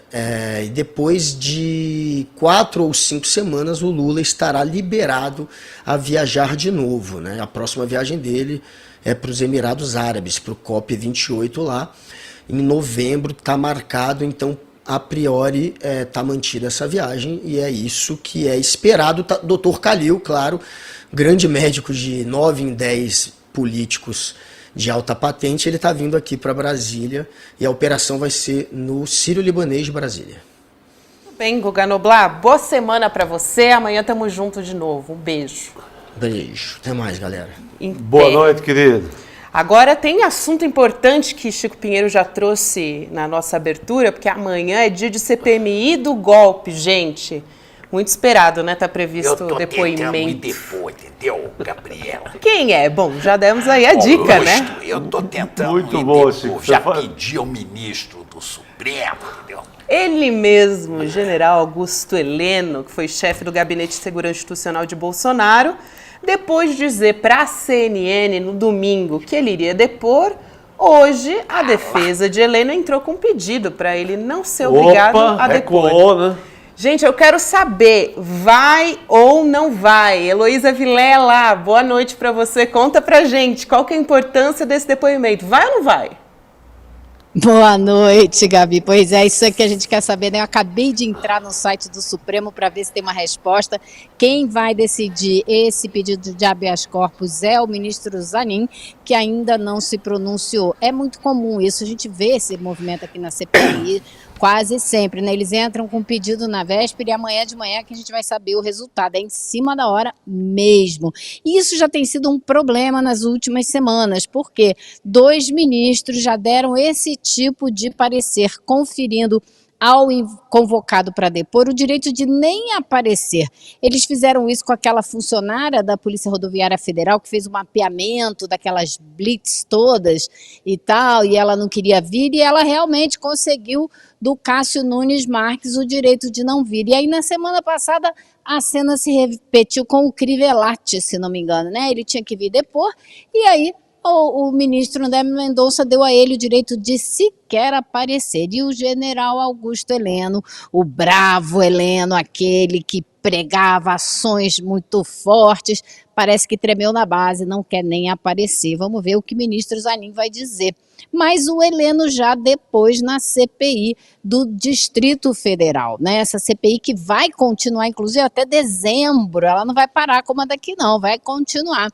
E depois de 4 ou 5 semanas, o Lula estará liberado a viajar de novo, né? A próxima viagem dele é para os Emirados Árabes, para o COP28 lá. Em novembro está marcado, então, a priori, está mantida essa viagem, e é isso que é esperado. Dr. Calil, claro, grande médico de 9 em 10 políticos de alta patente, ele está vindo aqui para Brasília, e a operação vai ser no Sírio-Libanês de Brasília. Tudo bem, Guga Noblar, boa semana para você, amanhã estamos juntos de novo, um beijo. Beijo, até mais, galera. Boa noite, querido. Agora tem assunto importante que Chico Pinheiro já trouxe na nossa abertura, porque amanhã é dia de CPMI do golpe, gente. Muito esperado, né? Tá previsto o depoimento. Depois, entendeu, Gabriela? Quem é? Bom, já demos aí a dica, né? Eu tô tentando Muito bom, Chico. já pedi ao ministro do Supremo, entendeu? Ele mesmo, o general Augusto Heleno, que foi chefe do Gabinete de Segurança Institucional de Bolsonaro, depois de dizer para a CNN no domingo que ele iria depor, hoje a defesa de Heleno entrou com um pedido para ele não ser obrigado a depor. Recuou, né? Gente, eu quero saber, vai ou não vai? Heloísa Vilela, boa noite para você. Conta pra gente, qual que é a importância desse depoimento? Vai ou não vai? Boa noite, Gabi. Pois é, isso é que a gente quer saber, né? Eu acabei de entrar no site do Supremo para ver se tem uma resposta. Quem vai decidir esse pedido de habeas corpus é o ministro Zanin, que ainda não se pronunciou. É muito comum isso, a gente vê esse movimento aqui na CPI quase sempre, né? Eles entram com um pedido na véspera e amanhã de manhã que a gente vai saber o resultado. É em cima da hora mesmo. E isso já tem sido um problema nas últimas semanas, porque 2 ministros já deram esse tipo de parecer, conferindo ao convocado para depor o direito de nem aparecer. Eles fizeram isso com aquela funcionária da Polícia Rodoviária Federal que fez o mapeamento daquelas blitz todas e tal, e ela não queria vir, e ela realmente conseguiu do Cássio Nunes Marques o direito de não vir. E aí na semana passada a cena se repetiu com o Crivellati, se não me engano, né? Ele tinha que vir depor, e aí o ministro André Mendonça deu a ele o direito de sequer aparecer. E o general Augusto Heleno, o bravo Heleno, aquele que pregava ações muito fortes, parece que tremeu na base, não quer nem aparecer. Vamos ver o que o ministro Zanin vai dizer. Mas o Heleno já depois na CPI do Distrito Federal, né? Essa CPI que vai continuar, inclusive, até dezembro. Ela não vai parar como a daqui, não, vai continuar.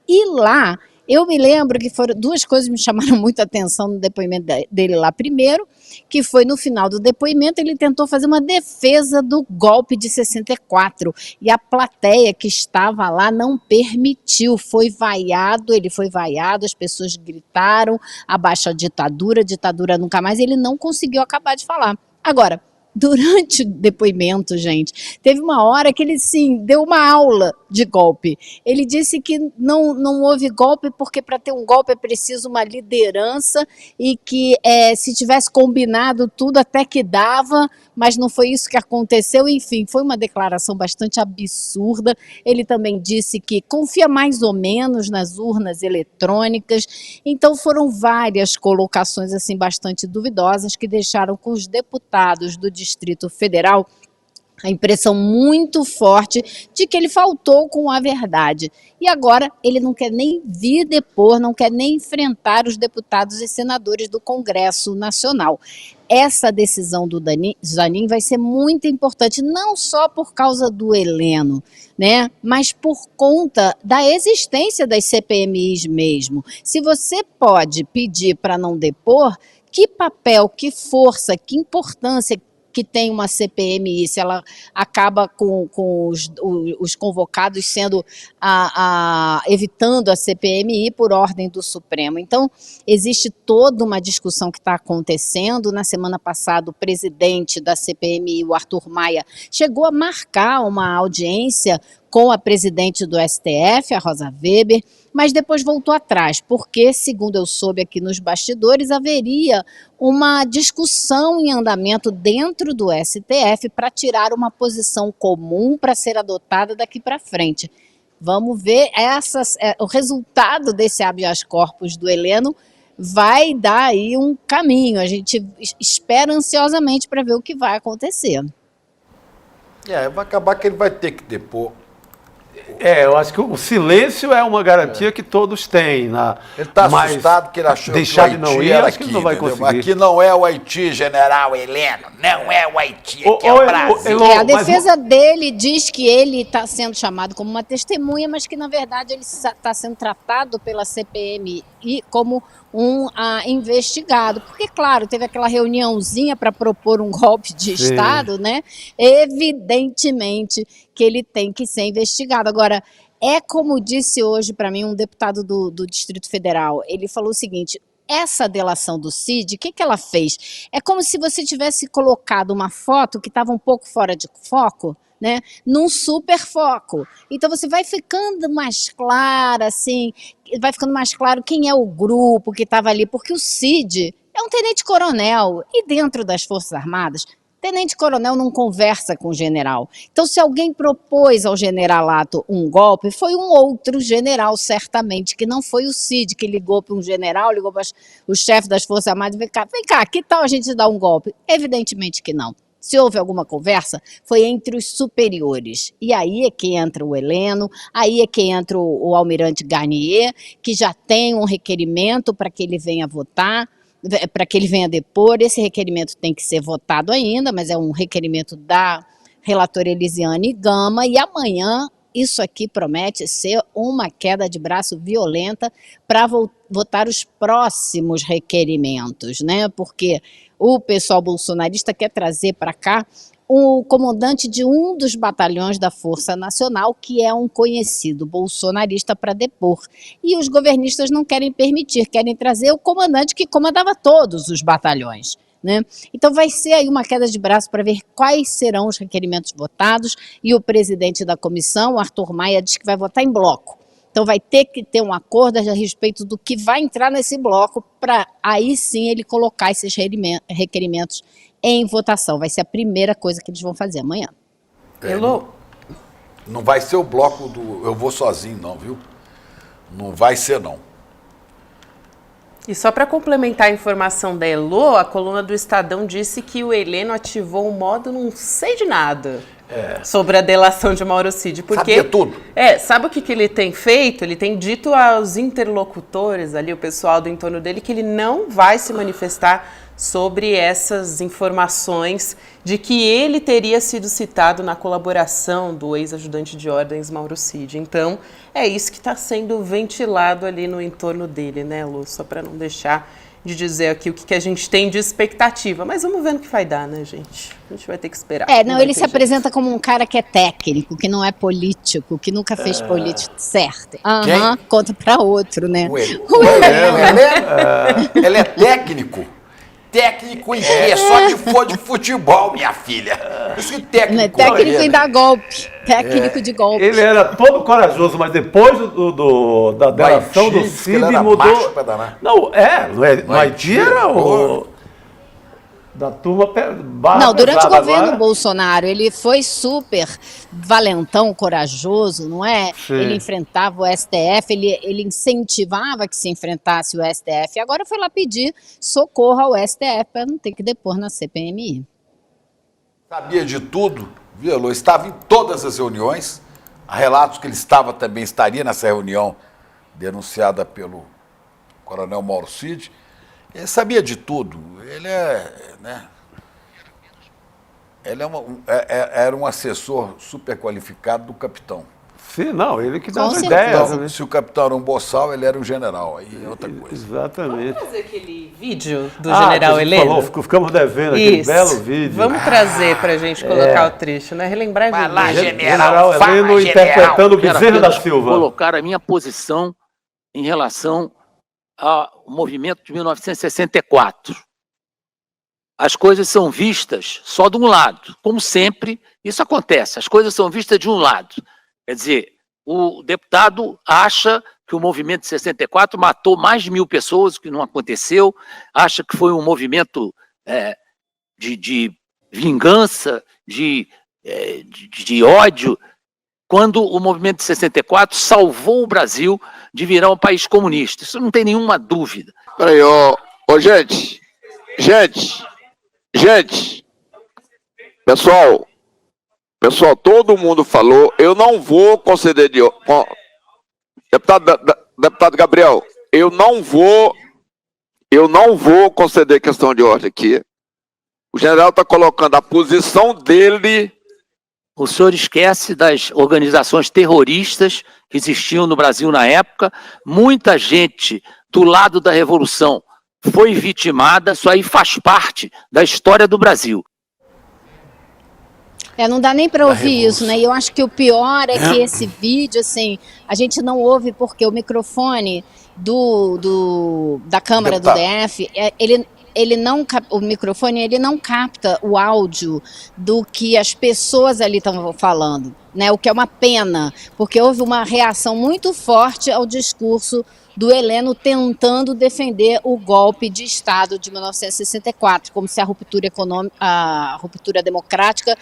E lá Eu me lembro que foram duas coisas que me chamaram muito a atenção no depoimento dele lá. Primeiro, que foi no final do depoimento, ele tentou fazer uma defesa do golpe de 64 e a plateia que estava lá não permitiu, ele foi vaiado, as pessoas gritaram, abaixa a ditadura nunca mais, ele não conseguiu acabar de falar. Agora, durante o depoimento, gente, teve uma hora que ele, sim, deu uma aula de golpe. Ele disse que não houve golpe porque para ter um golpe é preciso uma liderança e que se tivesse combinado tudo até que dava, mas não foi isso que aconteceu. Enfim, foi uma declaração bastante absurda. Ele também disse que confia mais ou menos nas urnas eletrônicas. Então foram várias colocações assim bastante duvidosas que deixaram com os deputados do Distrito Federal a impressão muito forte de que ele faltou com a verdade. E agora ele não quer nem vir depor, não quer nem enfrentar os deputados e senadores do Congresso Nacional. Essa decisão do Zanin vai ser muito importante, não só por causa do Heleno, né, mas por conta da existência das CPMIs mesmo. Se você pode pedir para não depor, que papel, que força, que importância que tem uma CPMI, se ela acaba com os convocados sendo evitando a CPMI por ordem do Supremo. Então, existe toda uma discussão que está acontecendo. Na semana passada, o presidente da CPMI, o Arthur Maia, chegou a marcar uma audiência com a presidente do STF, a Rosa Weber, mas depois voltou atrás, porque, segundo eu soube aqui nos bastidores, haveria uma discussão em andamento dentro do STF para tirar uma posição comum para ser adotada daqui para frente. Vamos ver, o resultado desse habeas corpus do Heleno vai dar aí um caminho. A gente espera ansiosamente para ver o que vai acontecer. Vai acabar que ele vai ter que depor. Eu acho que o silêncio é uma garantia que todos têm. Ele está assustado que ele achou deixar que o de não Haiti ir, era acho que aqui, ele não vai entendeu? conseguir. Aqui não é o Haiti, general Heleno. Não é o Haiti, aqui é o Brasil. A defesa dele diz que ele está sendo chamado como uma testemunha, mas que, na verdade, ele está sendo tratado pela CPMI como um investigado. Porque, claro, teve aquela reuniãozinha para propor um golpe de Estado, né? Evidentemente que ele tem que ser investigado. Agora, como disse hoje para mim um deputado do Distrito Federal, ele falou o seguinte: essa delação do Cid, o que ela fez? É como se você tivesse colocado uma foto que estava um pouco fora de foco, né, num super foco. Então você vai ficando mais claro, assim, vai ficando mais claro quem é o grupo que estava ali, porque o Cid é um tenente-coronel e dentro das Forças Armadas, tenente-coronel não conversa com o general. Então, se alguém propôs ao generalato um golpe, foi um outro general, certamente, que não foi o Cid, que ligou para um general, ligou para o chefe das Forças Armadas e vem cá, que tal a gente dar um golpe? Evidentemente que não. Se houve alguma conversa, foi entre os superiores. E aí é que entra o Heleno, aí é que entra o almirante Garnier, que já tem um requerimento para que ele venha votar, para que ele venha depor. Esse requerimento tem que ser votado ainda, mas é um requerimento da relatora Elisiane Gama, e amanhã isso aqui promete ser uma queda de braço violenta para votar os próximos requerimentos, né? Porque o pessoal bolsonarista quer trazer para cá o comandante de um dos batalhões da Força Nacional, que é um conhecido bolsonarista, para depor. E os governistas não querem permitir, querem trazer o comandante que comandava todos os batalhões, né? Então vai ser aí uma queda de braço para ver quais serão os requerimentos votados, e o presidente da comissão, Arthur Maia, diz que vai votar em bloco. Então vai ter que ter um acordo a respeito do que vai entrar nesse bloco, para aí sim ele colocar esses requerimentos em votação. Vai ser a primeira coisa que eles vão fazer amanhã. Elô? Não vai ser o bloco do eu vou sozinho, não, viu? Não vai ser, não. E só para complementar a informação da Elô, a coluna do Estadão disse que o Heleno ativou um modo não sei de nada sobre a delação de Mauro Cid. Porque, sabia tudo. Sabe o que ele tem feito? Ele tem dito aos interlocutores ali, o pessoal do entorno dele, que ele não vai se manifestar sobre essas informações de que ele teria sido citado na colaboração do ex-ajudante de ordens Mauro Cid. Então, é isso que está sendo ventilado ali no entorno dele, né, Lu? Só para não deixar de dizer aqui o que a gente tem de expectativa. Mas vamos ver no que vai dar, né, gente? A gente vai ter que esperar. Ele se apresenta como um cara que é técnico, que não é político, que nunca fez político certo. Conta para outro, né? Ele é técnico. Técnico em quê? Só de futebol, minha filha. Isso que técnico. Não é técnico em dar golpe. Técnico de golpe. Ele era todo corajoso, mas depois da delação do Cid mudou. Não, no Haiti era o da turma Não, durante o governo Bolsonaro, ele foi super valentão, corajoso, não é? Sim. Ele enfrentava o STF, ele incentivava que se enfrentasse o STF. Agora foi lá pedir socorro ao STF para não ter que depor na CPMI. Sabia de tudo, viu, Elô? Estava em todas as reuniões. Há relatos que ele estaria nessa reunião denunciada pelo coronel Mauro Cid. Ele sabia de tudo. Ele era um assessor super qualificado do capitão. Sim, não, ele que dá Com as certeza. ideias. Então, né? se o capitão era um boçal, ele era um general. Aí é outra coisa. Exatamente. Vamos fazer aquele vídeo do general Heleno? Ficamos devendo aquele belo vídeo. Vamos trazer pra gente colocar o trecho, né? Relembrar e Vai lá, ver. general. Heleno interpretando o Bezerra da Silva. Colocar a minha posição em relação ao movimento de 1964. As coisas são vistas só de um lado. Como sempre, isso acontece. As coisas são vistas de um lado. Quer dizer, o deputado acha que o movimento de 64 matou mais de 1.000 pessoas, o que não aconteceu, acha que foi um movimento de vingança, de ódio, quando o movimento de 64 salvou o Brasil de virar um país comunista. Isso não tem nenhuma dúvida. Peraí, gente, pessoal, todo mundo falou, eu não vou conceder deputado Gabriel, eu não vou conceder questão de ordem aqui. O general está colocando a posição dele. O senhor esquece das organizações terroristas que existiam no Brasil na época. Muita gente do lado da Revolução foi vitimada. Isso aí faz parte da história do Brasil. Não dá nem para ouvir isso, né? E eu acho que o pior é que esse vídeo, assim, a gente não ouve porque o microfone da Câmara do DF, o microfone ele não capta o áudio do que as pessoas ali estão falando, né? O que é uma pena, porque houve uma reação muito forte ao discurso do Heleno tentando defender o golpe de Estado de 1964, como se a ruptura econômica, a ruptura democrática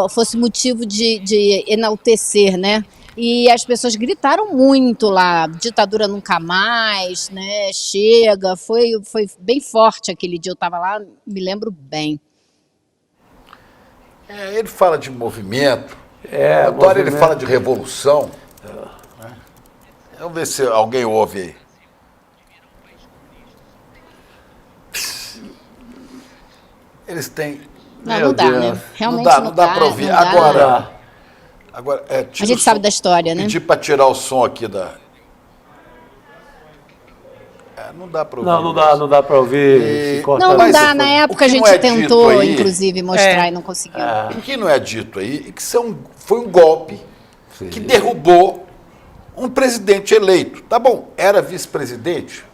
fosse motivo de enaltecer, né? E as pessoas gritaram muito lá, ditadura nunca mais, né? Chega, foi bem forte aquele dia, eu estava lá, me lembro bem. Ele fala de movimento, agora ele fala de revolução. Vamos ver se alguém ouve aí. Eles têm... Não dá, né? Realmente não dá para ouvir. Agora, a gente sabe da história, né? Pedir para tirar o som aqui da... não dá para ouvir. Não dá para ouvir. Não dá. Na época a gente tentou, inclusive, mostrar e não conseguiu. O que não é dito aí é que foi um golpe que derrubou um presidente eleito. Tá bom, era vice-presidente,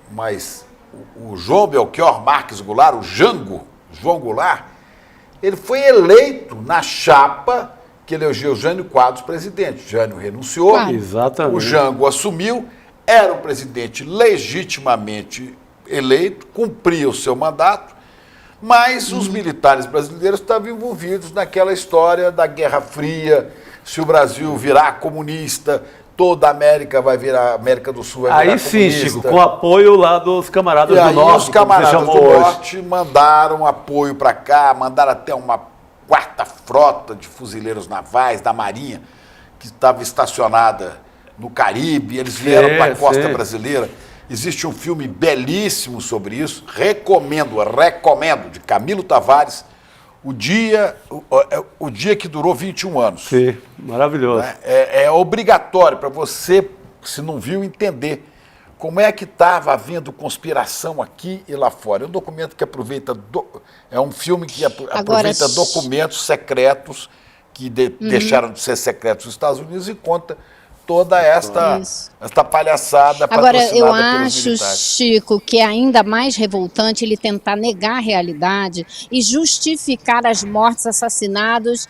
mas o João Belchior Marques Goulart, o Jango, João Goulart, ele foi eleito na chapa que elegeu Jânio Quadros presidente. Jânio renunciou, Exatamente. O Jango assumiu, era um presidente legitimamente eleito, cumpria o seu mandato, mas os militares brasileiros estavam envolvidos naquela história da Guerra Fria, se o Brasil virar comunista, toda a América vai virar, a América do Sul vai virar comunista. Aí sim, Chico, com apoio lá dos camaradas do Norte. Os camaradas do Norte mandaram apoio para cá, mandaram até uma 4ª frota de fuzileiros navais da Marinha, que estava estacionada no Caribe, eles vieram para a costa brasileira. Existe um filme belíssimo sobre isso, recomendo, de Camilo Tavares, o dia que durou 21 anos. Sim, maravilhoso. É obrigatório para você, se não viu, entender como é que estava havendo conspiração aqui e lá fora. É um documento que aproveita, é um filme que aproveita documentos secretos que deixaram de ser secretos nos Estados Unidos e conta toda esta palhaçada Agora, patrocinada eu pelos acho, militares. Chico, que é ainda mais revoltante ele tentar negar a realidade e justificar as mortes, assassinatos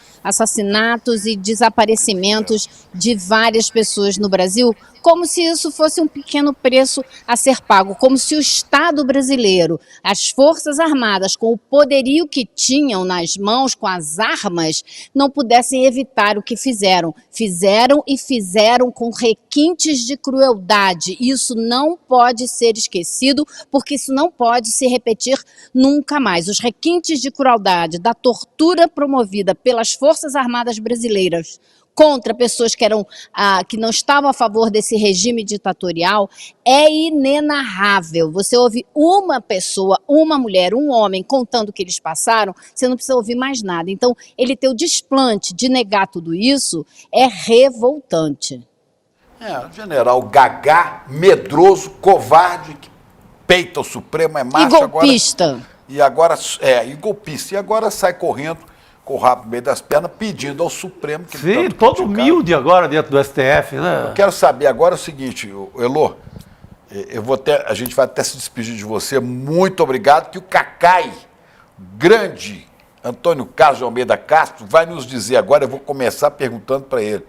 e desaparecimentos de várias pessoas no Brasil, como se isso fosse um pequeno preço a ser pago, como se o Estado brasileiro, as Forças Armadas, com o poderio que tinham nas mãos, com as armas, não pudessem evitar o que fizeram. Fizeram com requintes de crueldade. Isso não pode ser esquecido, porque isso não pode se repetir nunca mais. Os requintes de crueldade, da tortura promovida pelas Forças Armadas brasileiras contra pessoas que não estavam a favor desse regime ditatorial, é inenarrável. Você ouve uma pessoa, uma mulher, um homem contando o que eles passaram, você não precisa ouvir mais nada. Então, ele ter o desplante de negar tudo isso é revoltante. O general gagá, medroso, covarde, que peita o Supremo, é macho e golpista. E golpista. E agora sai correndo com o rabo no meio das pernas, pedindo ao Supremo que ele todo humilde agora dentro do STF, né? Eu quero saber agora o seguinte, Elô, a gente vai até se despedir de você, muito obrigado, que o Cacai, grande Antônio Carlos de Almeida Castro, vai nos dizer agora, eu vou começar perguntando para ele,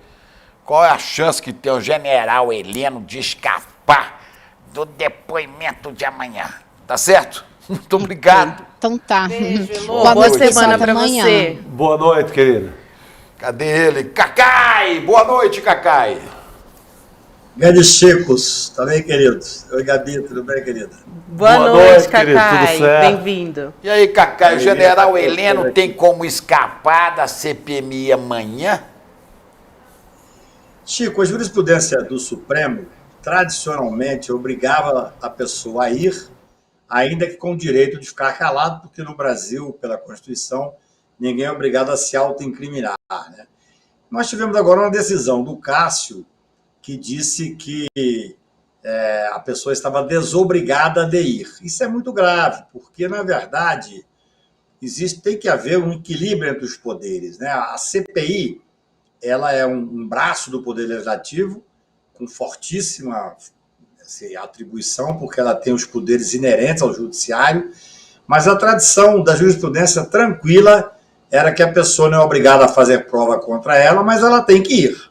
qual é a chance que tem o general Heleno de escapar do depoimento de amanhã, tá certo? Muito obrigado. Então tá. Beijo, Elô. Boa semana para você. Boa noite, querida. Cadê ele? Cacai! Boa noite, Cacai. Grandes Chicos, tá bem, queridos? Oi, Gabi, tudo bem, querida? Boa noite, Cacai. Bem-vindo. E aí, Cacai, o general Heleno tem como escapar da CPMI amanhã? Chico, a jurisprudência do Supremo tradicionalmente obrigava a pessoa a ir, ainda que com o direito de ficar calado, porque no Brasil, pela Constituição, ninguém é obrigado a se autoincriminar, né? Nós tivemos agora uma decisão do Cássio que disse que a pessoa estava desobrigada de ir. Isso é muito grave, porque, na verdade, tem que haver um equilíbrio entre os poderes, né? A CPI ela é um braço do Poder Legislativo com fortíssima atribuição, porque ela tem os poderes inerentes ao judiciário, mas a tradição da jurisprudência tranquila era que a pessoa não é obrigada a fazer prova contra ela, mas ela tem que ir.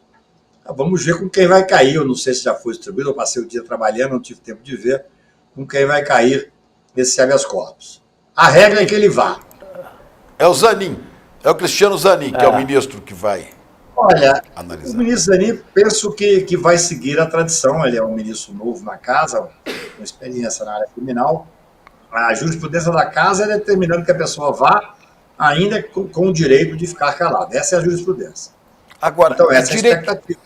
Vamos ver com quem vai cair, eu não sei se já foi distribuído, eu passei o dia trabalhando, não tive tempo de ver com quem vai cair esse habeas corpus. A regra é que ele vá. É o Zanin, é o Cristiano Zanin, que é o ministro que vai... Olha, analisar. O ministro Zanin, penso que vai seguir a tradição, ele é um ministro novo na casa, com experiência na área criminal. A jurisprudência da casa é determinando que a pessoa vá, ainda com o direito de ficar calada. Essa é a jurisprudência. Agora, então, essa é a expectativa.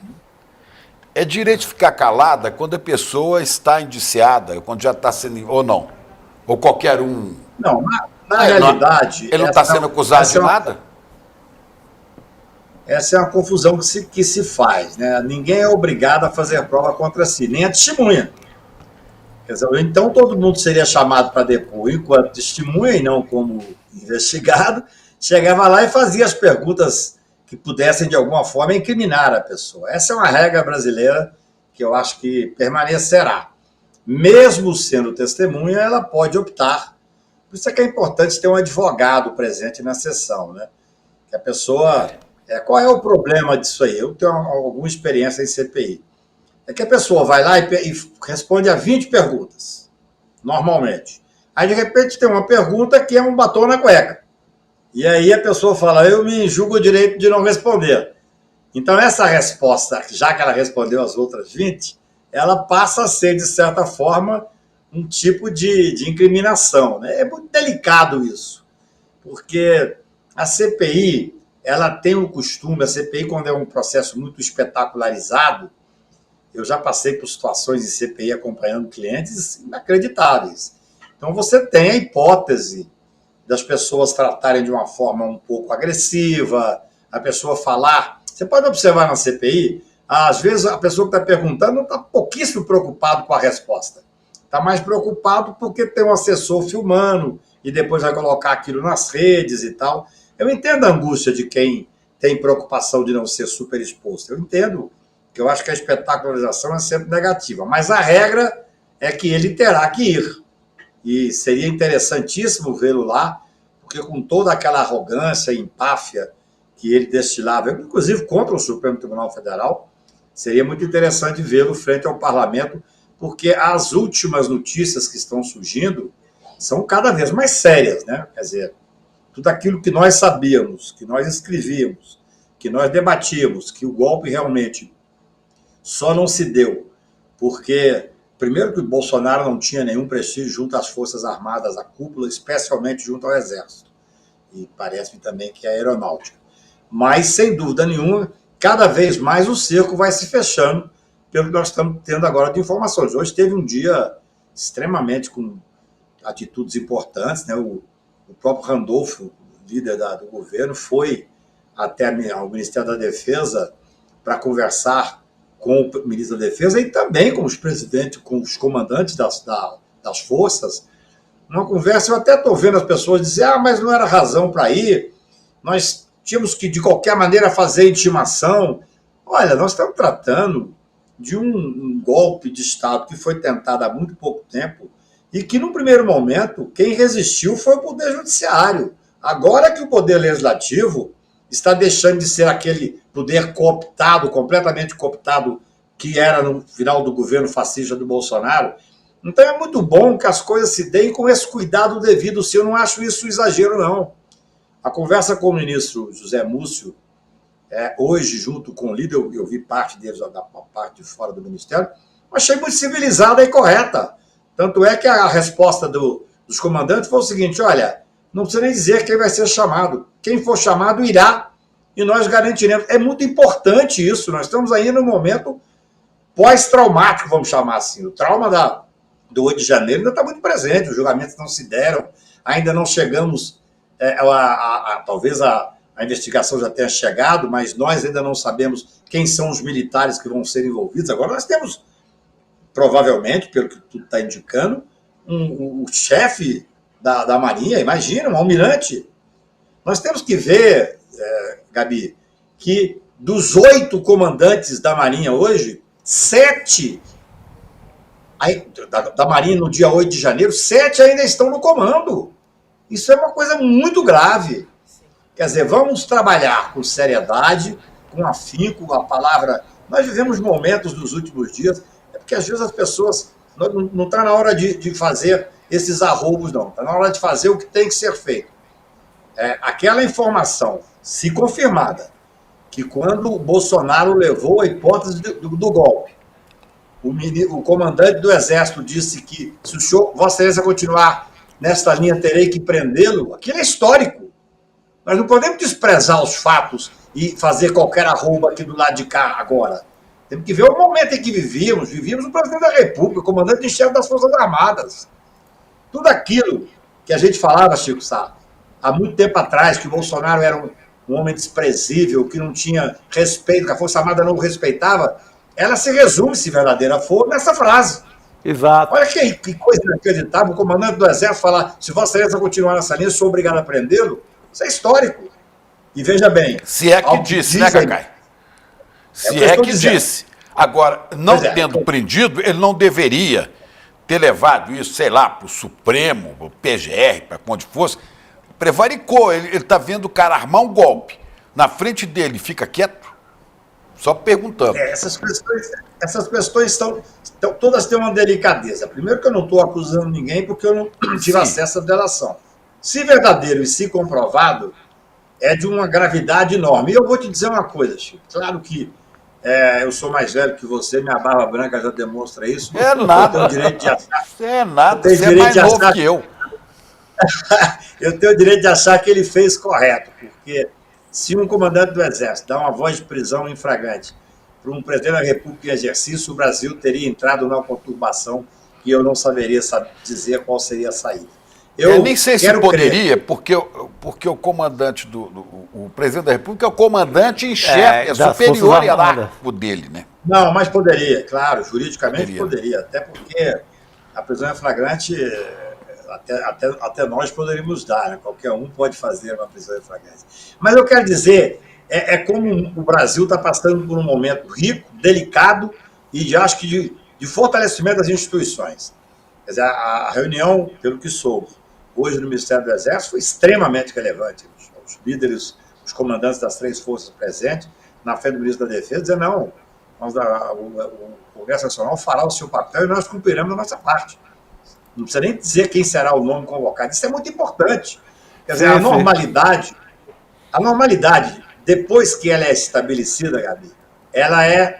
É direito de ficar calada quando a pessoa está indiciada, quando já está sendo... Ou não? Ou qualquer um... Não, na realidade... Ele não está sendo acusado de nada? Essa é uma confusão que se faz, né? Ninguém é obrigado a fazer prova contra si, nem a testemunha. Quer dizer, então todo mundo seria chamado para depor enquanto testemunha e não como investigado, chegava lá e fazia as perguntas que pudessem de alguma forma incriminar a pessoa. Essa é uma regra brasileira que eu acho que permanecerá. Mesmo sendo testemunha, ela pode optar. Por isso é que é importante ter um advogado presente na sessão, né? Que a pessoa... Qual é o problema disso aí? Eu tenho alguma experiência em CPI. É que a pessoa vai lá e responde a 20 perguntas, normalmente. Aí, de repente, tem uma pergunta que é um batom na cueca. E aí a pessoa fala, eu me julgo o direito de não responder. Então, essa resposta, já que ela respondeu as outras 20, ela passa a ser, de certa forma, um tipo de incriminação, né? É muito delicado isso, porque a CPI... ela tem o costume, a CPI, quando é um processo muito espetacularizado, Eu já passei por situações de CPI acompanhando clientes inacreditáveis. Então você tem a hipótese das pessoas tratarem de uma forma um pouco agressiva, a pessoa falar. Você pode observar na CPI, às vezes a pessoa que está perguntando não está pouquíssimo preocupado com a resposta. Está mais preocupado porque tem um assessor filmando e depois vai colocar aquilo nas redes e tal. Eu entendo a angústia de quem tem preocupação de não ser super exposto. Eu entendo, que eu acho que a espetacularização é sempre negativa. Mas a regra é que ele terá que ir. E seria interessantíssimo vê-lo lá, porque com toda aquela arrogância e empáfia que ele destilava, inclusive contra o Supremo Tribunal Federal, seria muito interessante vê-lo frente ao parlamento, porque as últimas notícias que estão surgindo são cada vez mais sérias, né? Quer dizer, tudo aquilo que nós sabíamos, que nós escrevíamos, que nós debatíamos, que o golpe realmente só não se deu porque, primeiro, que o Bolsonaro não tinha nenhum prestígio junto às Forças Armadas, à cúpula, especialmente junto ao Exército. E parece-me também que é a Aeronáutica. Mas, sem dúvida nenhuma, cada vez mais o cerco vai se fechando, pelo que nós estamos tendo agora de informações. Hoje teve um dia extremamente com atitudes importantes, né? O próprio Randolfo, líder do governo, foi até ao Ministério da Defesa para conversar com o ministro da Defesa e também com os presidentes, com os comandantes das forças. Numa conversa, eu até estou vendo as pessoas dizer, mas não era razão para ir, nós tínhamos que, de qualquer maneira, fazer intimação. Olha, nós estamos tratando de um golpe de Estado que foi tentado há muito pouco tempo e que, no primeiro momento, quem resistiu foi o Poder Judiciário. Agora que o Poder Legislativo está deixando de ser aquele poder cooptado, completamente cooptado, que era no final do governo fascista do Bolsonaro. Então é muito bom que as coisas se deem com esse cuidado devido. Eu não acho isso exagero, não. A conversa com o ministro José Múcio, hoje, junto com o líder, eu vi parte deles da parte de fora do Ministério, achei muito civilizada e correta. Tanto é que a resposta dos comandantes foi o seguinte, olha, não precisa nem dizer quem vai ser chamado. Quem for chamado irá e nós garantiremos. É muito importante isso. Nós estamos aí no momento pós-traumático, vamos chamar assim. O trauma do 8 de janeiro ainda está muito presente. Os julgamentos não se deram. Ainda não chegamos... talvez a investigação já tenha chegado, mas nós ainda não sabemos quem são os militares que vão ser envolvidos. Agora nós temos, provavelmente, pelo que tudo está indicando, o chefe da Marinha, imagina, um almirante. Nós temos que ver, Gabi, que dos 8 comandantes da Marinha hoje, 7 da Marinha no dia 8 de janeiro, 7 ainda estão no comando. Isso é uma coisa muito grave. Quer dizer, vamos trabalhar com seriedade, com afinco, a palavra... Nós vivemos momentos dos últimos dias, porque às vezes as pessoas... Não está na hora de fazer esses arroubos, não. Está na hora de fazer o que tem que ser feito. Aquela informação, se confirmada, que quando o Bolsonaro levou a hipótese do golpe, o comandante do Exército disse que se o senhor, Vossa Excelência, continuar nesta linha, terei que prendê-lo, aquilo é histórico. Nós não podemos desprezar os fatos e fazer qualquer arroba aqui do lado de cá agora. Temos que ver o momento em que vivíamos. Vivíamos o presidente da República, o comandante em chefe das Forças Armadas. Tudo aquilo que a gente falava, Chico Sá, há muito tempo atrás, que o Bolsonaro era um homem desprezível, que não tinha respeito, que a Força Armada não o respeitava, ela se resume, se verdadeira for, nessa frase. Exato. Olha que coisa inacreditável, o comandante do Exército falar, se Vossa Excelência continuar nessa linha, sou obrigado a prendê-lo. Isso é histórico. E veja bem... Se é que disse, né, Cacai? Se é que disse. Agora, não tendo prendido, ele não deveria ter levado isso, sei lá, para o Supremo, para o PGR, para onde fosse. Prevaricou. Ele está vendo o cara armar um golpe. Na frente dele, fica quieto? Só perguntando. Essas questões todas têm uma delicadeza. Primeiro que eu não estou acusando ninguém porque eu não tive acesso à delação. Se verdadeiro e se comprovado, é de uma gravidade enorme. E eu vou te dizer uma coisa, Chico. Claro que eu sou mais velho que você, minha barba branca já demonstra isso. É nada. Eu tenho direito de achar. É nada, você é mais novo que eu. Eu tenho o direito de achar que ele fez correto, porque se um comandante do Exército dá uma voz de prisão em flagrante para um presidente da República em exercício, o Brasil teria entrado numa conturbação que eu não saberia dizer qual seria a saída. Eu nem sei se poderia, porque o comandante o presidente da República é o comandante em chefe, é superior hierárquico dele, né? Não, mas poderia, claro, juridicamente poderia, até porque a prisão em flagrante até nós poderíamos dar, né? Qualquer um pode fazer uma prisão em flagrante. Mas eu quero dizer, como o Brasil está passando por um momento rico, delicado e acho que de fortalecimento das instituições. Quer dizer, a reunião, pelo que soube, hoje no Ministério do Exército foi extremamente relevante. Os líderes, os comandantes das 3 forças presentes, na frente do ministro da Defesa, dizendo, não, o Congresso Nacional fará o seu papel e nós cumpriremos a nossa parte. Não precisa nem dizer quem será o nome convocado. Isso é muito importante. Quer dizer, a normalidade, depois que ela é estabelecida, Gabi, ela é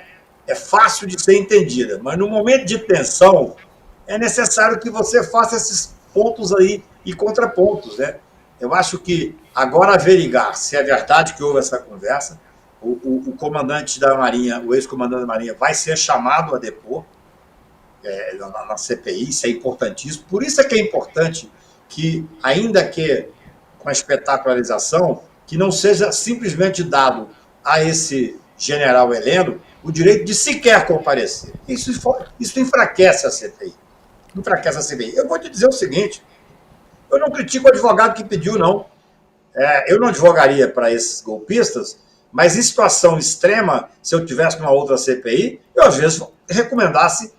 fácil de ser entendida. Mas no momento de tensão, é necessário que você faça esses pontos aí e contrapontos, né? Eu acho que agora averiguar se é verdade que houve essa conversa, o comandante da Marinha, o ex-comandante da Marinha, vai ser chamado a depor na CPI, isso é importantíssimo. Por isso é que é importante que, ainda que com a espetacularização, que não seja simplesmente dado a esse general Heleno o direito de sequer comparecer. Isso enfraquece a CPI. Eu vou te dizer o seguinte, eu não critico o advogado que pediu, não. Eu não advogaria para esses golpistas, mas em situação extrema, se eu tivesse uma outra CPI, eu às vezes recomendasse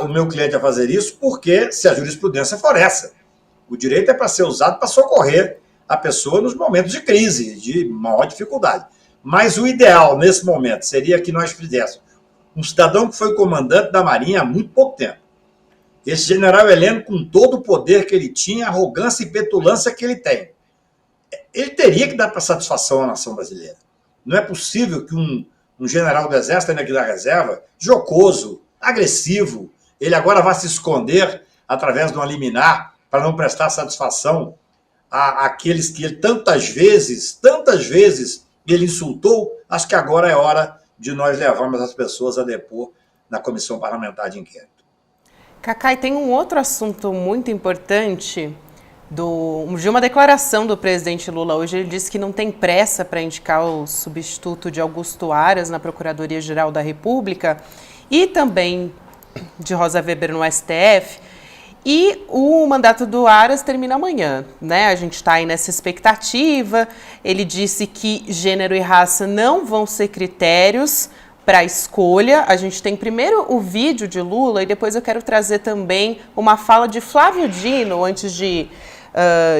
o meu cliente a fazer isso, porque se a jurisprudência for essa. O direito é para ser usado para socorrer a pessoa nos momentos de crise, de maior dificuldade. Mas o ideal, nesse momento, seria que nós fizéssemos um cidadão que foi comandante da Marinha há muito pouco tempo. Esse general Heleno, com todo o poder que ele tinha, a arrogância e petulância que ele tem, ele teria que dar para satisfação à nação brasileira. Não é possível que um general do Exército, ainda aqui da reserva, jocoso, agressivo, ele agora vai se esconder através de uma liminar para não prestar satisfação àqueles que ele tantas vezes ele insultou. Acho que agora é hora de nós levarmos as pessoas a depor na Comissão Parlamentar de Inquérito. Cacai, tem um outro assunto muito importante de uma declaração do presidente Lula. Hoje ele disse que não tem pressa para indicar o substituto de Augusto Aras na Procuradoria-Geral da República e também de Rosa Weber no STF. E o mandato do Aras termina amanhã, né? A gente está aí nessa expectativa. Ele disse que gênero e raça não vão ser critérios para a escolha. A gente tem primeiro o vídeo de Lula e depois eu quero trazer também uma fala de Flávio Dino, antes de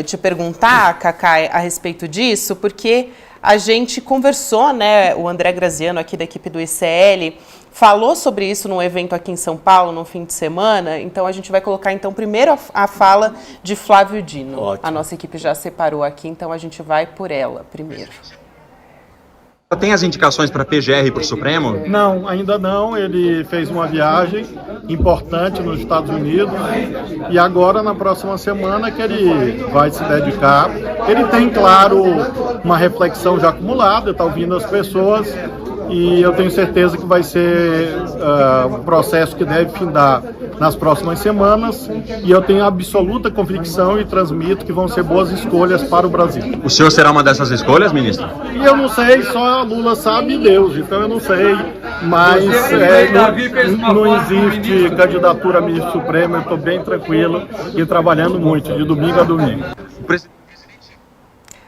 te perguntar, Cacai, a respeito disso, porque a gente conversou, né? O André Graziano, aqui da equipe do ICL, falou sobre isso num evento aqui em São Paulo, no fim de semana. Então, a gente vai colocar, então, primeiro a fala de Flávio Dino. Ótimo. A nossa equipe já separou aqui, então a gente vai por ela primeiro. Tem as indicações para a PGR e para o Supremo? Não, ainda não. Ele fez uma viagem importante nos Estados Unidos e agora, na próxima semana, que ele vai se dedicar. Ele tem, claro, uma reflexão já acumulada, está ouvindo as pessoas e eu tenho certeza que vai ser um processo que deve findar nas próximas semanas e eu tenho absoluta convicção e transmito que vão ser boas escolhas para o Brasil. O senhor será uma dessas escolhas, ministro? E eu não sei, só Lula sabe e Deus, então eu não sei, mas não existe candidatura a ministro supremo, eu estou bem tranquilo e trabalhando muito, de domingo a domingo.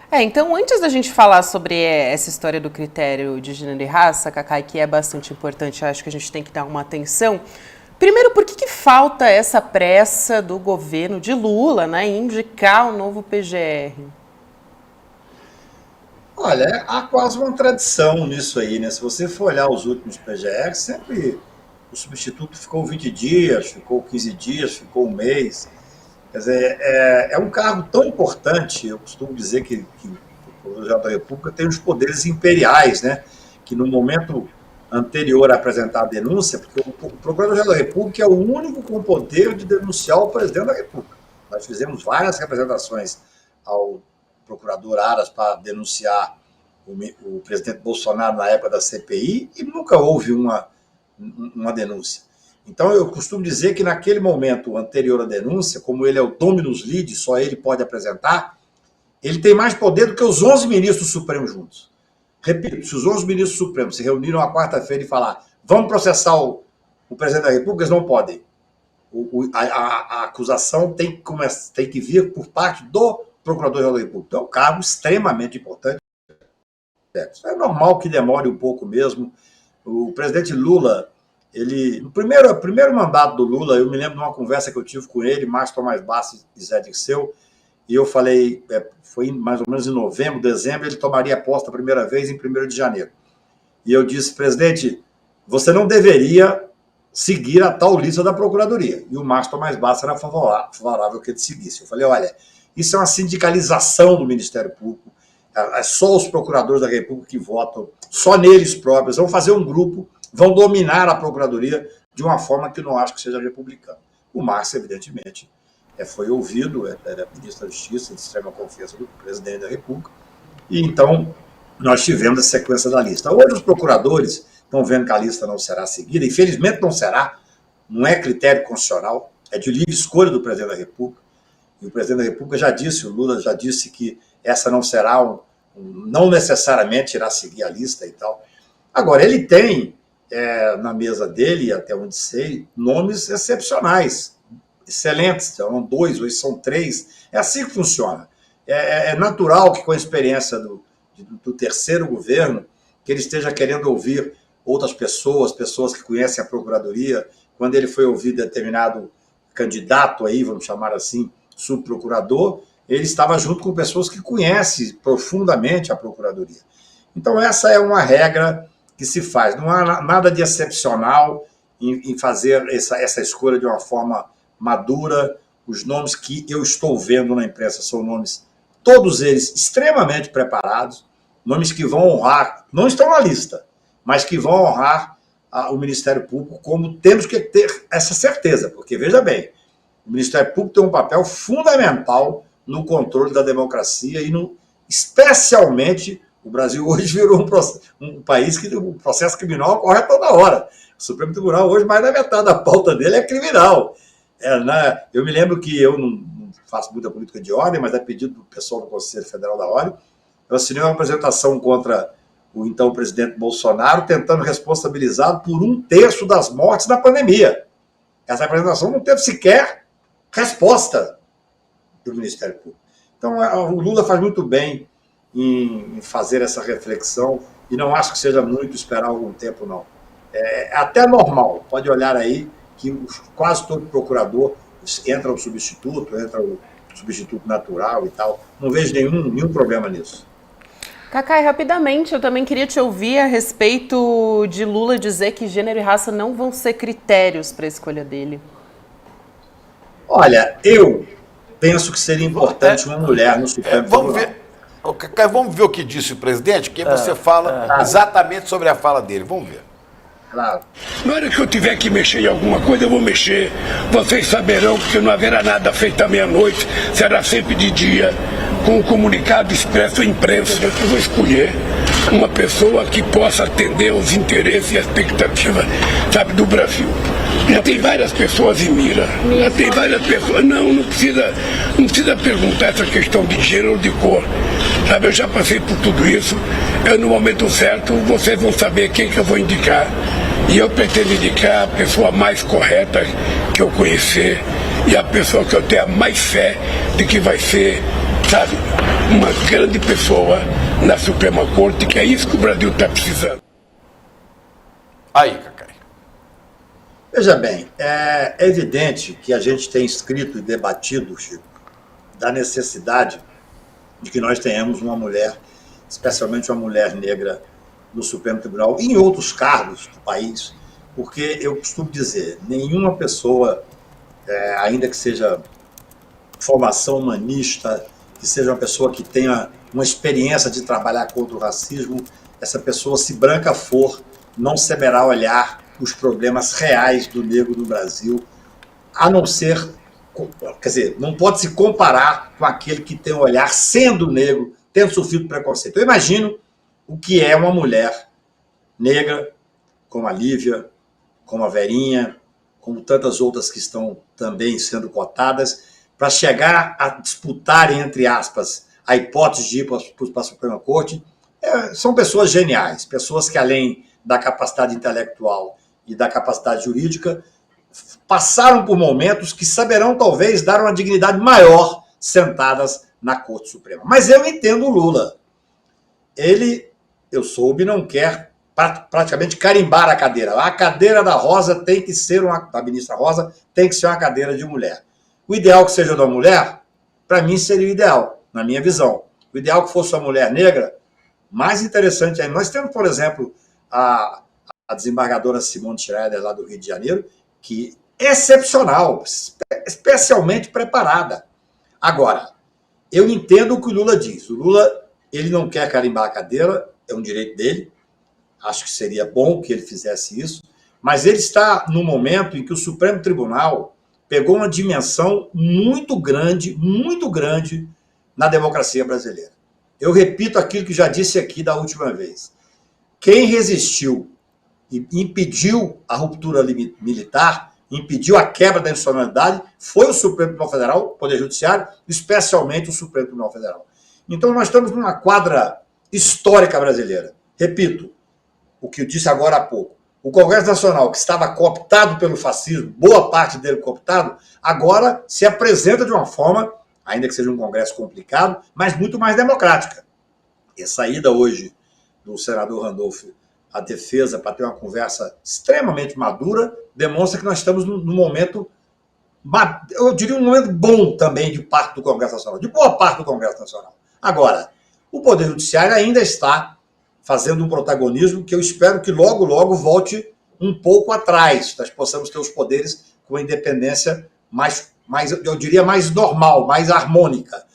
Então, antes da gente falar sobre essa história do critério de gênero e raça, Cacai, que é bastante importante, acho que a gente tem que dar uma atenção. Primeiro, por que falta essa pressa do governo de Lula, né, em indicar o novo PGR? Olha, há quase uma tradição nisso aí, né? Se você for olhar os últimos PGR, sempre o substituto ficou 20 dias, ficou 15 dias, ficou um mês. Quer dizer, é um cargo tão importante. Eu costumo dizer que o Procurador-Geral da República tem os poderes imperiais, né? Que no momento anterior a apresentar a denúncia, porque o Procurador-Geral da República é o único com poder de denunciar o presidente da República. Nós fizemos várias representações ao Procurador Aras para denunciar o presidente Bolsonaro na época da CPI e nunca houve uma denúncia. Então, eu costumo dizer que naquele momento anterior à denúncia, como ele é o dominus lide, só ele pode apresentar, ele tem mais poder do que os 11 ministros supremos juntos. Repito, se os 11 ministros supremos se reuniram na quarta-feira e falar vamos processar o presidente da República, eles não podem. A acusação tem que vir por parte do Procurador-Geral da República. Então, é um cargo extremamente importante. É normal que demore um pouco mesmo. O presidente Lula, no primeiro mandato do Lula, eu me lembro de uma conversa que eu tive com ele, Márcio Tomás Bastos e Zé Dirceu, e eu falei, foi mais ou menos em novembro, dezembro, ele tomaria posse a primeira vez em 1º de janeiro. E eu disse, presidente, você não deveria seguir a tal lista da Procuradoria. E o Márcio Tomás Bastos era favorável que ele seguisse. Eu falei, olha, isso é uma sindicalização do Ministério Público, é só os procuradores da República que votam, só neles próprios, vão fazer um grupo, vão dominar a Procuradoria de uma forma que eu não acho que seja republicana. O Márcio, evidentemente, foi ouvido, era ministro da Justiça, de extrema confiança do presidente da República, e então nós tivemos a sequência da lista. Hoje os procuradores estão vendo que a lista não será seguida, infelizmente não será, não é critério constitucional, é de livre escolha do presidente da República, e o presidente da República já disse, o Lula já disse que essa não será, não necessariamente irá seguir a lista e tal. Agora, ele tem na mesa dele, até onde sei, nomes excepcionais, excelentes, são 2, hoje são 3, é assim que funciona. É natural que com a experiência do terceiro governo, que ele esteja querendo ouvir outras pessoas que conhecem a Procuradoria, quando ele foi ouvir determinado candidato aí, vamos chamar assim, subprocurador, ele estava junto com pessoas que conhecem profundamente a Procuradoria. Então essa é uma regra que se faz, não há nada de excepcional em fazer essa escolha de uma forma madura. Os nomes que eu estou vendo na imprensa são nomes, todos eles extremamente preparados, nomes que vão honrar, não estão na lista, mas que vão honrar o Ministério Público, como temos que ter essa certeza, porque, veja bem, o Ministério Público tem um papel fundamental no controle da democracia e especialmente, o Brasil hoje virou um país que o processo criminal ocorre toda hora. O Supremo Tribunal hoje, mais da metade da pauta dele é criminal. Eu me lembro que eu não faço muita política de ordem, mas a pedido do pessoal do Conselho Federal da Ordem, eu assinei uma apresentação contra o então presidente Bolsonaro, tentando responsabilizá-lo por 1/3 das mortes da pandemia. Essa apresentação não teve sequer resposta do Ministério Público. Então, o Lula faz muito bem em fazer essa reflexão e não acho que seja muito esperar algum tempo, não. É até normal, pode olhar aí que quase todo procurador entra o substituto natural e tal. Não vejo nenhum problema nisso. Cacai, rapidamente, eu também queria te ouvir a respeito de Lula dizer que gênero e raça não vão ser critérios para a escolha dele. Olha, eu penso que seria importante uma mulher no Supremo Tribunal. Cacai, vamos ver o que disse o presidente, que você fala exatamente sobre a fala dele. Vamos ver. Claro. Na hora que eu tiver que mexer em alguma coisa, eu vou mexer. Vocês saberão que não haverá nada feito à meia-noite, será sempre de dia, com um comunicado expresso à imprensa. Eu vou escolher uma pessoa que possa atender aos interesses e expectativas, sabe, do Brasil. Já tem várias pessoas em mira. Já tem várias pessoas. Não precisa perguntar essa questão de gênero ou de cor. Sabe, eu já passei por tudo isso. No momento certo, vocês vão saber quem que eu vou indicar. E eu pretendo indicar a pessoa mais correta que eu conhecer e a pessoa que eu tenha mais fé de que vai ser, sabe, uma grande pessoa na Suprema Corte, que é isso que o Brasil está precisando. Aí, Cacai. Veja bem, é evidente que a gente tem escrito e debatido, Chico, da necessidade de que nós tenhamos uma mulher, especialmente uma mulher negra, no Supremo Tribunal e em outros cargos do país, porque eu costumo dizer, nenhuma pessoa, ainda que seja formação humanista, que seja uma pessoa que tenha uma experiência de trabalhar contra o racismo, essa pessoa, se branca for, não saberá olhar os problemas reais do negro no Brasil, a não ser, quer dizer, não pode se comparar com aquele que tem um olhar, sendo negro, tendo sofrido preconceito. Eu imagino o que é uma mulher negra, como a Lívia, como a Verinha, como tantas outras que estão também sendo cotadas, para chegar a disputar, entre aspas, a hipótese de ir para a Suprema Corte. São pessoas geniais, pessoas que, além da capacidade intelectual e da capacidade jurídica, passaram por momentos que saberão, talvez, dar uma dignidade maior sentadas na Corte Suprema. Mas eu entendo o Lula. Ele, eu soube, não quer praticamente carimbar a cadeira. A cadeira da Rosa tem que ser da ministra Rosa tem que ser uma cadeira de mulher. O ideal que seja da mulher, para mim, seria o ideal, na minha visão. O ideal que fosse uma mulher negra, mais interessante ainda. Nós temos, por exemplo, a desembargadora Simone Schroeder, lá do Rio de Janeiro, que é excepcional, especialmente preparada. Agora, eu entendo o que o Lula diz. O Lula, ele não quer carimbar a cadeira, é um direito dele. Acho que seria bom que ele fizesse isso, mas ele está no momento em que o Supremo Tribunal pegou uma dimensão muito grande na democracia brasileira. Eu repito aquilo que já disse aqui da última vez. Quem resistiu e impediu a ruptura militar, impediu a quebra da institucionalidade, foi o Supremo Tribunal Federal, o Poder Judiciário, especialmente o Supremo Tribunal Federal. Então nós estamos numa quadra histórica brasileira. Repito, o que eu disse agora há pouco. O Congresso Nacional, que estava cooptado pelo fascismo, boa parte dele cooptado, agora se apresenta de uma forma, ainda que seja um Congresso complicado, mas muito mais democrática. E a saída hoje do senador Randolph à defesa para ter uma conversa extremamente madura demonstra que nós estamos num momento, eu diria um momento bom também de parte do Congresso Nacional, de boa parte do Congresso Nacional. Agora, o Poder Judiciário ainda está fazendo um protagonismo que eu espero que logo, logo volte um pouco atrás, nós possamos ter os poderes com a independência mais, eu diria, mais normal, mais harmônica.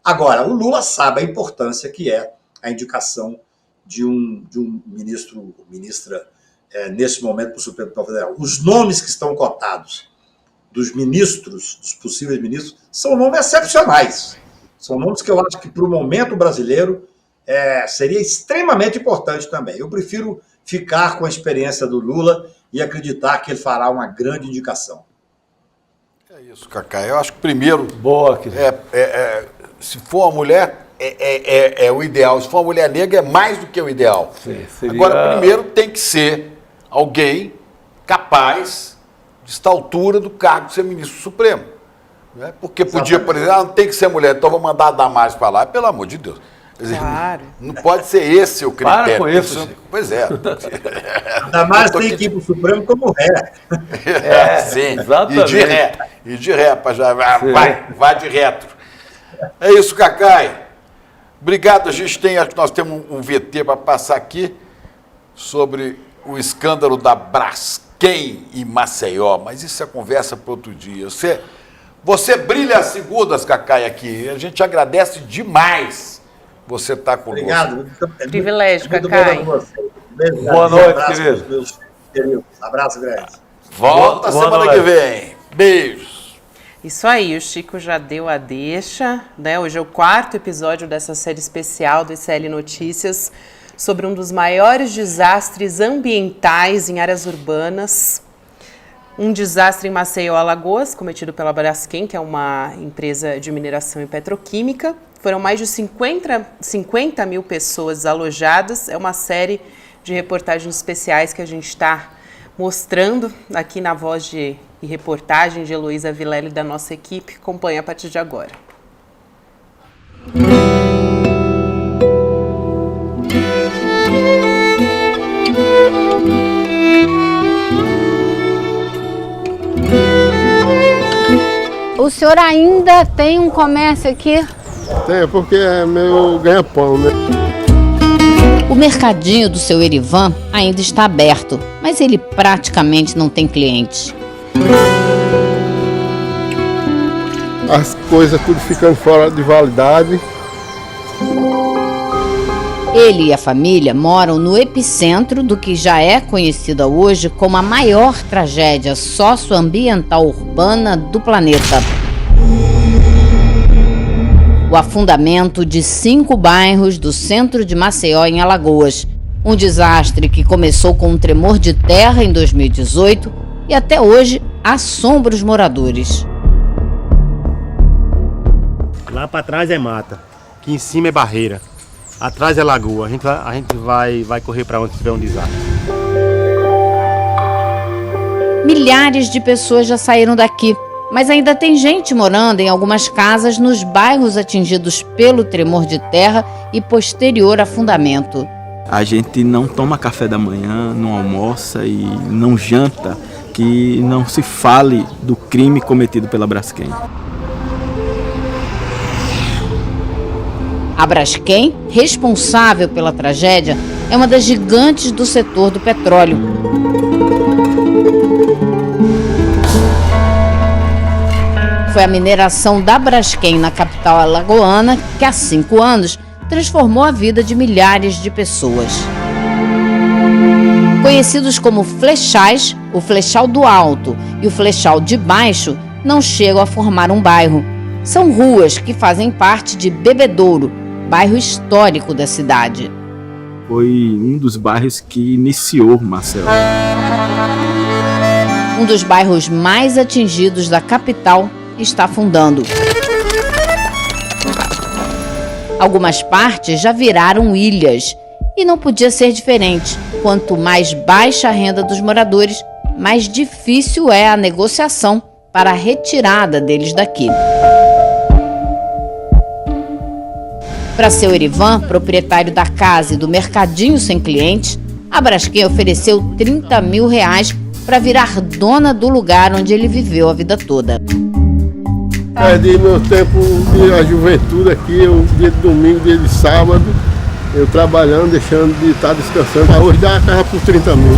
Agora, o Lula sabe a importância que é a indicação de um ministro ou ministra nesse momento para o Supremo Tribunal Federal. Os nomes que estão cotados dos ministros, dos possíveis ministros, são nomes excepcionais. São nomes que eu acho que para o momento brasileiro seria extremamente importante também. Eu prefiro ficar com a experiência do Lula e acreditar que ele fará uma grande indicação. É isso, Cacá. Eu acho que primeiro, boa, se for uma mulher, é o ideal. Se for uma mulher negra, é mais do que o ideal. Sim, seria... Agora, primeiro tem que ser alguém capaz de estar à altura do cargo de ser ministro supremo. Né? Porque podia, por exemplo, não tem que ser mulher, então vou mandar a Damares para lá. Pelo amor de Deus. Claro. Não pode ser esse o critério. Para com isso. Pois é. Damares tem que ir para o Supremo como ré. Sim, exatamente. E de ré, já vai de retro. É isso, Cacai. Obrigado. Acho que nós temos um VT para passar aqui sobre o escândalo da Braskem em Maceió, mas isso é conversa para outro dia. Você brilha às segundas, Cacai, aqui. A gente agradece demais você estar conosco. Obrigado. Privilégio, Cacai. Boa noite, querido. Abraço grande. Volta semana que vem. Beijos. Isso aí, o Chico já deu a deixa, né? Hoje é o 4º episódio dessa série especial do ICL Notícias sobre um dos maiores desastres ambientais em áreas urbanas. Um desastre em Maceió, Alagoas, cometido pela Braskem, que é uma empresa de mineração e petroquímica. Foram mais de 50 mil pessoas alojadas. É uma série de reportagens especiais que a gente está mostrando aqui na voz e reportagem de Heloísa Vilela da nossa equipe. Acompanhe a partir de agora. O senhor ainda tem um comércio aqui? Tem, porque é meu ganha-pão, né? O mercadinho do seu Erivan ainda está aberto, mas ele praticamente não tem clientes. As coisas tudo ficando fora de validade. Ele e a família moram no epicentro do que já é conhecida hoje como a maior tragédia socioambiental urbana do planeta. O o afundamento de 5 bairros do centro de Maceió, em Alagoas. Um desastre que começou com um tremor de terra em 2018 e até hoje assombra os moradores. Lá para trás é mata, aqui em cima é barreira, atrás é lagoa. A gente vai correr para onde tiver um desastre. Milhares de pessoas já saíram daqui, mas ainda tem gente morando em algumas casas nos bairros atingidos pelo tremor de terra e posterior afundamento. A gente não toma café da manhã, não almoça e não janta, que não se fale do crime cometido pela Braskem. A Braskem, responsável pela tragédia, é uma das gigantes do setor do petróleo. Foi a mineração da Braskem na capital alagoana que há 5 anos transformou a vida de milhares de pessoas. Conhecidos como flechais, o Flechal do Alto e o Flechal de Baixo não chegam a formar um bairro. São ruas que fazem parte de Bebedouro, bairro histórico da cidade. Foi um dos bairros que iniciou Maceió. Um dos bairros mais atingidos da capital está afundando. Algumas partes já viraram ilhas e não podia ser diferente. Quanto mais baixa a renda dos moradores, mais difícil é a negociação para a retirada deles daqui. Para seu Erivan, proprietário da casa e do mercadinho sem clientes, a Braskem ofereceu R$30 mil para virar dona do lugar onde ele viveu a vida toda. De meu tempo, a juventude aqui, dia de domingo, dia de sábado, eu trabalhando, deixando de estar descansando. Hoje dá a casa por 30 mil.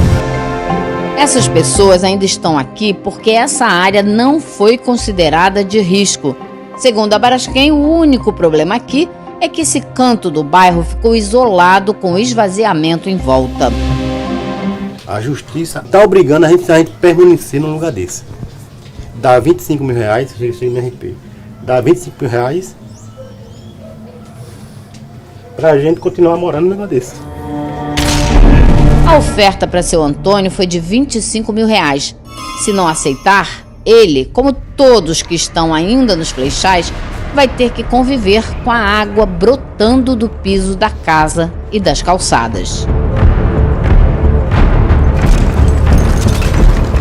Essas pessoas ainda estão aqui porque essa área não foi considerada de risco. Segundo a Braskem, o único problema aqui é que esse canto do bairro ficou isolado com esvaziamento em volta. A justiça está obrigando a gente permanecer num lugar desse. Dá R$25 mil, registrei no RP. Dá R$25 mil pra gente continuar morando num lugar desse. A oferta para seu Antônio foi de R$25 mil. Se não aceitar, ele, como todos que estão ainda nos flechais, vai ter que conviver com a água brotando do piso da casa e das calçadas.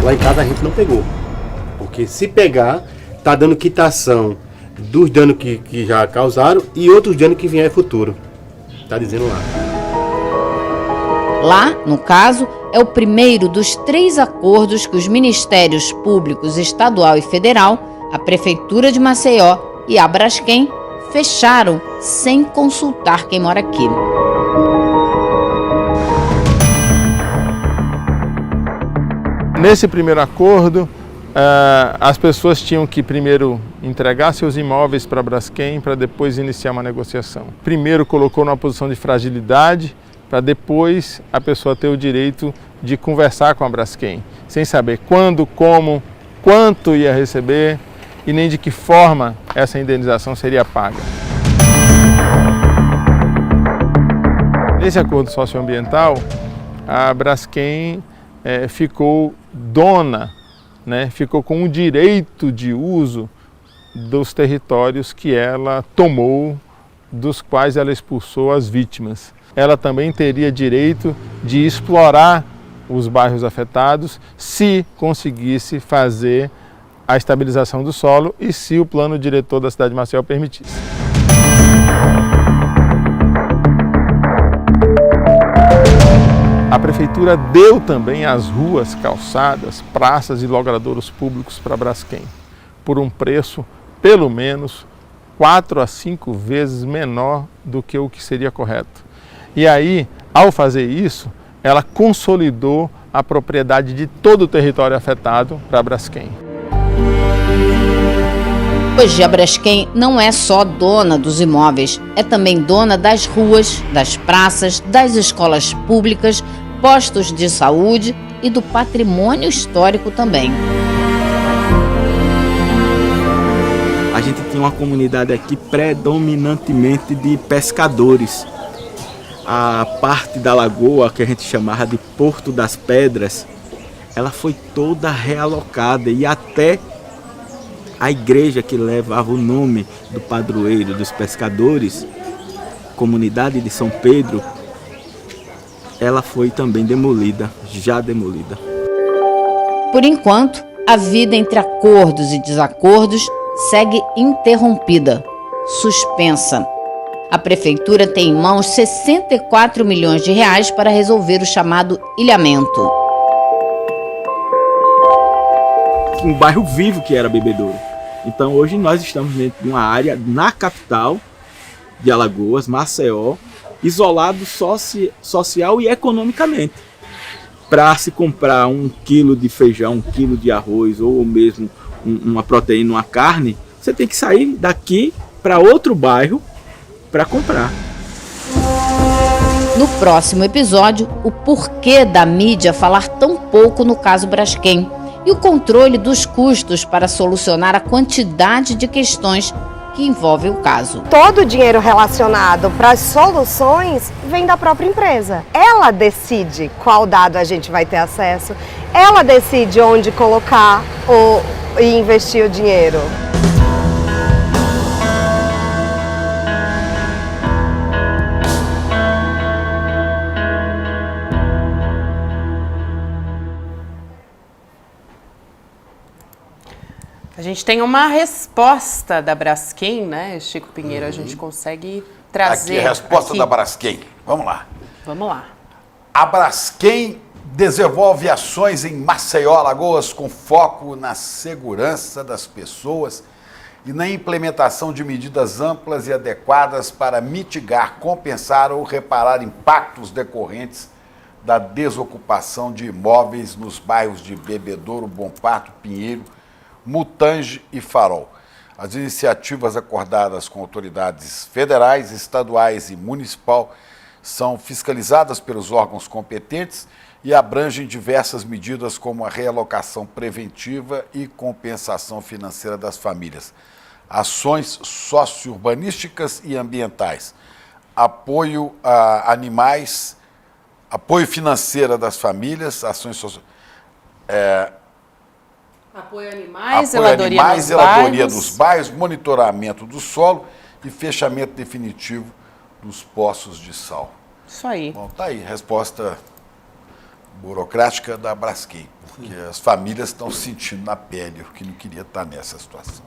Lá em casa a gente não pegou. Porque se pegar, tá dando quitação dos danos que já causaram e outros danos que vier futuro. Tá dizendo lá. Lá, no caso, é o primeiro dos 3 acordos que os Ministérios Públicos Estadual e Federal, a Prefeitura de Maceió e a Braskem fecharam sem consultar quem mora aqui. Nesse primeiro acordo, as pessoas tinham que primeiro entregar seus imóveis para a Braskem para depois iniciar uma negociação. Primeiro colocou numa posição de fragilidade para depois a pessoa ter o direito de conversar com a Braskem, sem saber quando, como, quanto ia receber e nem de que forma essa indenização seria paga. Nesse acordo socioambiental, a Braskem ficou dona, ficou com o direito de uso dos territórios que ela tomou, dos quais ela expulsou as vítimas. Ela também teria direito de explorar os bairros afetados se conseguisse fazer a estabilização do solo e se o plano diretor da cidade de Maceió permitisse. A prefeitura deu também as ruas, calçadas, praças e logradouros públicos para a Braskem, por um preço pelo menos 4 a 5 vezes menor do que o que seria correto. E aí, ao fazer isso, ela consolidou a propriedade de todo o território afetado para a Braskem. Hoje a Braskem não é só dona dos imóveis, é também dona das ruas, das praças, das escolas públicas, postos de saúde e do patrimônio histórico também. A gente tinha uma comunidade aqui predominantemente de pescadores. A parte da lagoa, que a gente chamava de Porto das Pedras, ela foi toda realocada e até a igreja que levava o nome do padroeiro dos pescadores, comunidade de São Pedro, ela foi também demolida, já demolida. Por enquanto, a vida entre acordos e desacordos segue interrompida, suspensa. A prefeitura tem em mãos 64 milhões de reais para resolver o chamado ilhamento. Um bairro vivo que era Bebedouro. Então hoje nós estamos dentro de uma área na capital de Alagoas, Maceió, isolado social e economicamente. Para se comprar 1 quilo de feijão, 1 quilo de arroz ou mesmo uma proteína, uma carne, você tem que sair daqui para outro bairro para comprar. No próximo episódio, o porquê da mídia falar tão pouco no caso Braskem e o controle dos custos para solucionar a quantidade de questões que envolvem o caso. Todo o dinheiro relacionado para as soluções vem da própria empresa. Ela decide qual dado a gente vai ter acesso, ela decide onde colocar e investir o dinheiro. A gente tem uma resposta da Braskem, né, Chico Pinheiro? A gente consegue trazer. Aqui a resposta da Braskem. Vamos lá. Vamos lá. A Braskem desenvolve ações em Maceió, Alagoas, com foco na segurança das pessoas e na implementação de medidas amplas e adequadas para mitigar, compensar ou reparar impactos decorrentes da desocupação de imóveis nos bairros de Bebedouro, Bom Parto, Pinheiro, Mutange e Farol. As iniciativas acordadas com autoridades federais, estaduais e municipal são fiscalizadas pelos órgãos competentes e abrangem diversas medidas como a realocação preventiva e compensação financeira das famílias, ações socio-urbanísticas e ambientais, apoio a animais, apoio financeiro das famílias, ações Apoio a animais, zeladoria dos bairros, monitoramento do solo e fechamento definitivo dos poços de sal. Isso aí. Bom, tá aí, resposta burocrática da Braskem, porque as famílias estão sentindo na pele o que não queria estar nessa situação.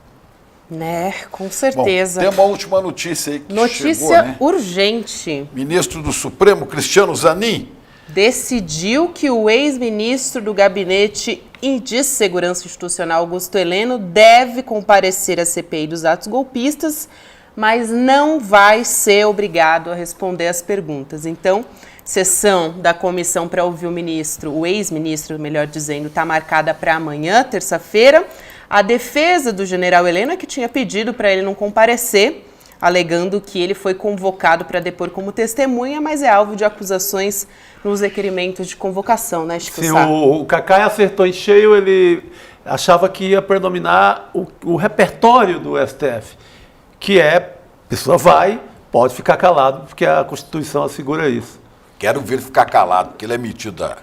Né, com certeza. Bom, tem uma última notícia aí que notícia chegou, né? urgente. Ministro do Supremo, Cristiano Zanin, decidiu que o ex-ministro do Gabinete de Segurança Institucional, Augusto Heleno, deve comparecer à CPI dos atos golpistas, mas não vai ser obrigado a responder às perguntas. Então, sessão da comissão para ouvir o ex-ministro, melhor dizendo, está marcada para amanhã, terça-feira. A defesa do general Heleno é que tinha pedido para ele não comparecer, alegando que ele foi convocado para depor como testemunha, mas é alvo de acusações nos requerimentos de convocação, né, Chico Sá? Sim, o Cacai acertou em cheio, ele achava que ia predominar o repertório do STF, que é, a pessoa pode ficar calado, porque a Constituição assegura isso. Quero ver ele ficar calado, porque ele é metido a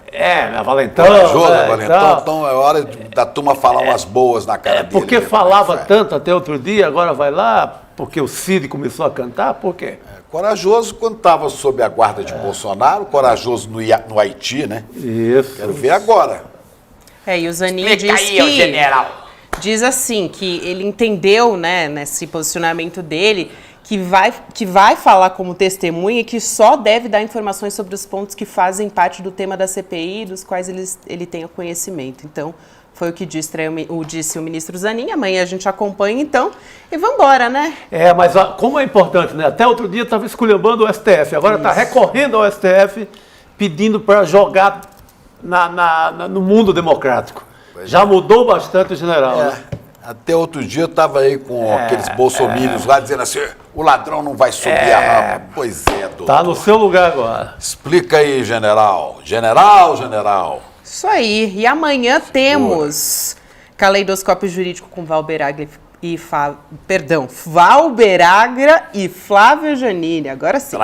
Valentão. Valentão, então é hora da turma falar umas boas na cara dele. Porque falava tanto até outro dia, agora vai lá, porque o Cid começou a cantar, por quê? Corajoso quando estava sob a guarda de Bolsonaro, corajoso no Haiti, né? Isso. Quero ver agora. E o Zanin diz assim, que ele entendeu, né, nesse posicionamento dele, que vai falar como testemunha e que só deve dar informações sobre os pontos que fazem parte do tema da CPI, dos quais ele tenha conhecimento. Então, foi o que disse o ministro Zanin. Amanhã a gente acompanha, então, e vamos embora, né? Mas como é importante, né? Até outro dia estava esculhambando o STF, agora está recorrendo ao STF, pedindo para jogar no mundo democrático. Já mudou bastante o general, né? Até outro dia eu estava aí com aqueles bolsominions lá dizendo assim, o ladrão não vai subir a rampa. Pois é, doutor. Está no seu lugar agora. Explica aí, general. General. Isso aí. E amanhã temos Caleidoscópio Jurídico com Val Beragli Valberagra e Flávio Janine. Agora sim.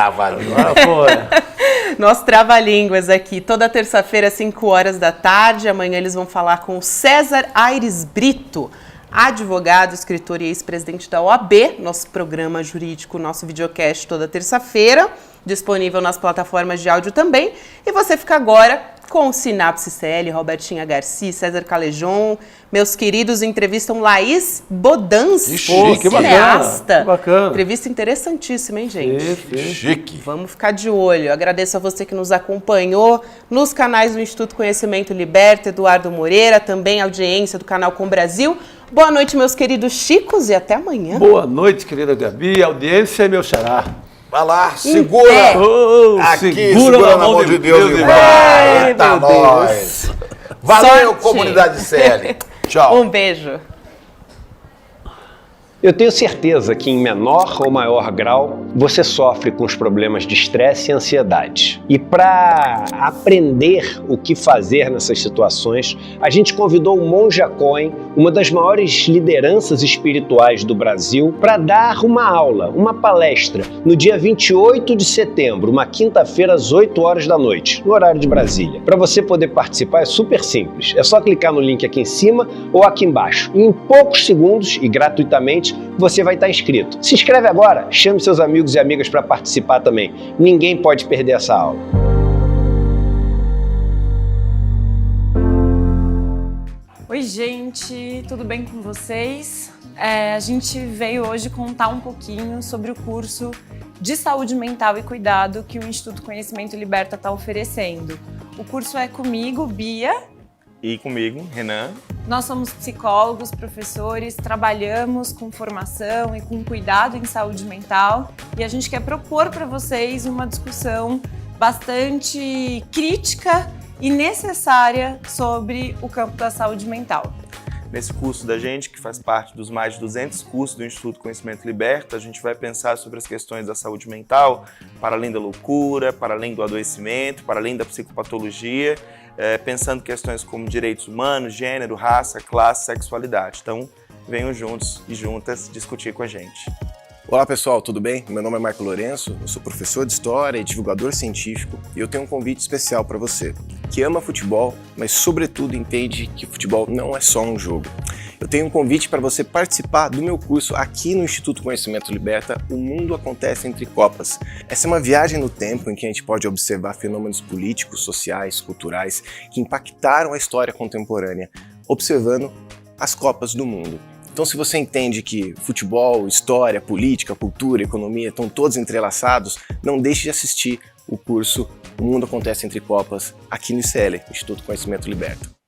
Nosso trava-línguas aqui, toda terça-feira, 5 horas da tarde. Amanhã eles vão falar com o César Aires Brito, advogado, escritor e ex-presidente da OAB, nosso programa jurídico, nosso videocast toda terça-feira, disponível nas plataformas de áudio também. E você fica agora com o Sinapse CL, Robertinha Garcia, César Calejon. Meus queridos entrevistam Laís Bodansky, cineasta. Que bacana. Entrevista interessantíssima, hein, gente? Chique. Vamos ficar de olho. Agradeço a você que nos acompanhou nos canais do Instituto Conhecimento Liberta, Eduardo Moreira, também a audiência do canal Com Brasil. Boa noite, meus queridos chicos, e até amanhã. Boa noite, querida Gabi, audiência e meu xará. Vai lá, segura! Segura na mão de Deus e vai! Eita, nós! Valeu, Sorte. comunidade CL! Tchau! Um beijo! Eu tenho certeza que em menor ou maior grau você sofre com os problemas de estresse e ansiedade. E para aprender o que fazer nessas situações, a gente convidou o Monja Coen, uma das maiores lideranças espirituais do Brasil, para dar uma aula, uma palestra, no dia 28 de setembro, uma quinta-feira às 8 horas da noite, no horário de Brasília. Para você poder participar é super simples, é só clicar no link aqui em cima ou aqui embaixo. Em poucos segundos e gratuitamente, você vai estar inscrito. Se inscreve agora, chame seus amigos e amigas para participar também. Ninguém pode perder essa aula. Oi, gente, tudo bem com vocês? A gente veio hoje contar um pouquinho sobre o curso de Saúde Mental e Cuidado que o Instituto Conhecimento Liberta está oferecendo. O curso é comigo, Bia. E comigo, Renan. Nós somos psicólogos, professores, trabalhamos com formação e com cuidado em saúde mental e a gente quer propor para vocês uma discussão bastante crítica e necessária sobre o campo da saúde mental. Nesse curso da gente, que faz parte dos mais de 200 cursos do Instituto Conhecimento Liberta, a gente vai pensar sobre as questões da saúde mental, para além da loucura, para além do adoecimento, para além da psicopatologia, pensando questões como direitos humanos, gênero, raça, classe, sexualidade. Então, venham juntos e juntas discutir com a gente. Olá pessoal, tudo bem? Meu nome é Marco Lourenço, eu sou professor de História e divulgador científico e eu tenho um convite especial para você, que ama futebol, mas sobretudo entende que futebol não é só um jogo. Eu tenho um convite para você participar do meu curso aqui no Instituto Conhecimento Liberta, O Mundo Acontece Entre Copas. Essa é uma viagem no tempo em que a gente pode observar fenômenos políticos, sociais, culturais que impactaram a história contemporânea, observando as Copas do Mundo. Então, se você entende que futebol, história, política, cultura, economia estão todos entrelaçados, não deixe de assistir o curso O Mundo Acontece Entre Copas aqui no ICL, Instituto Conhecimento Liberta.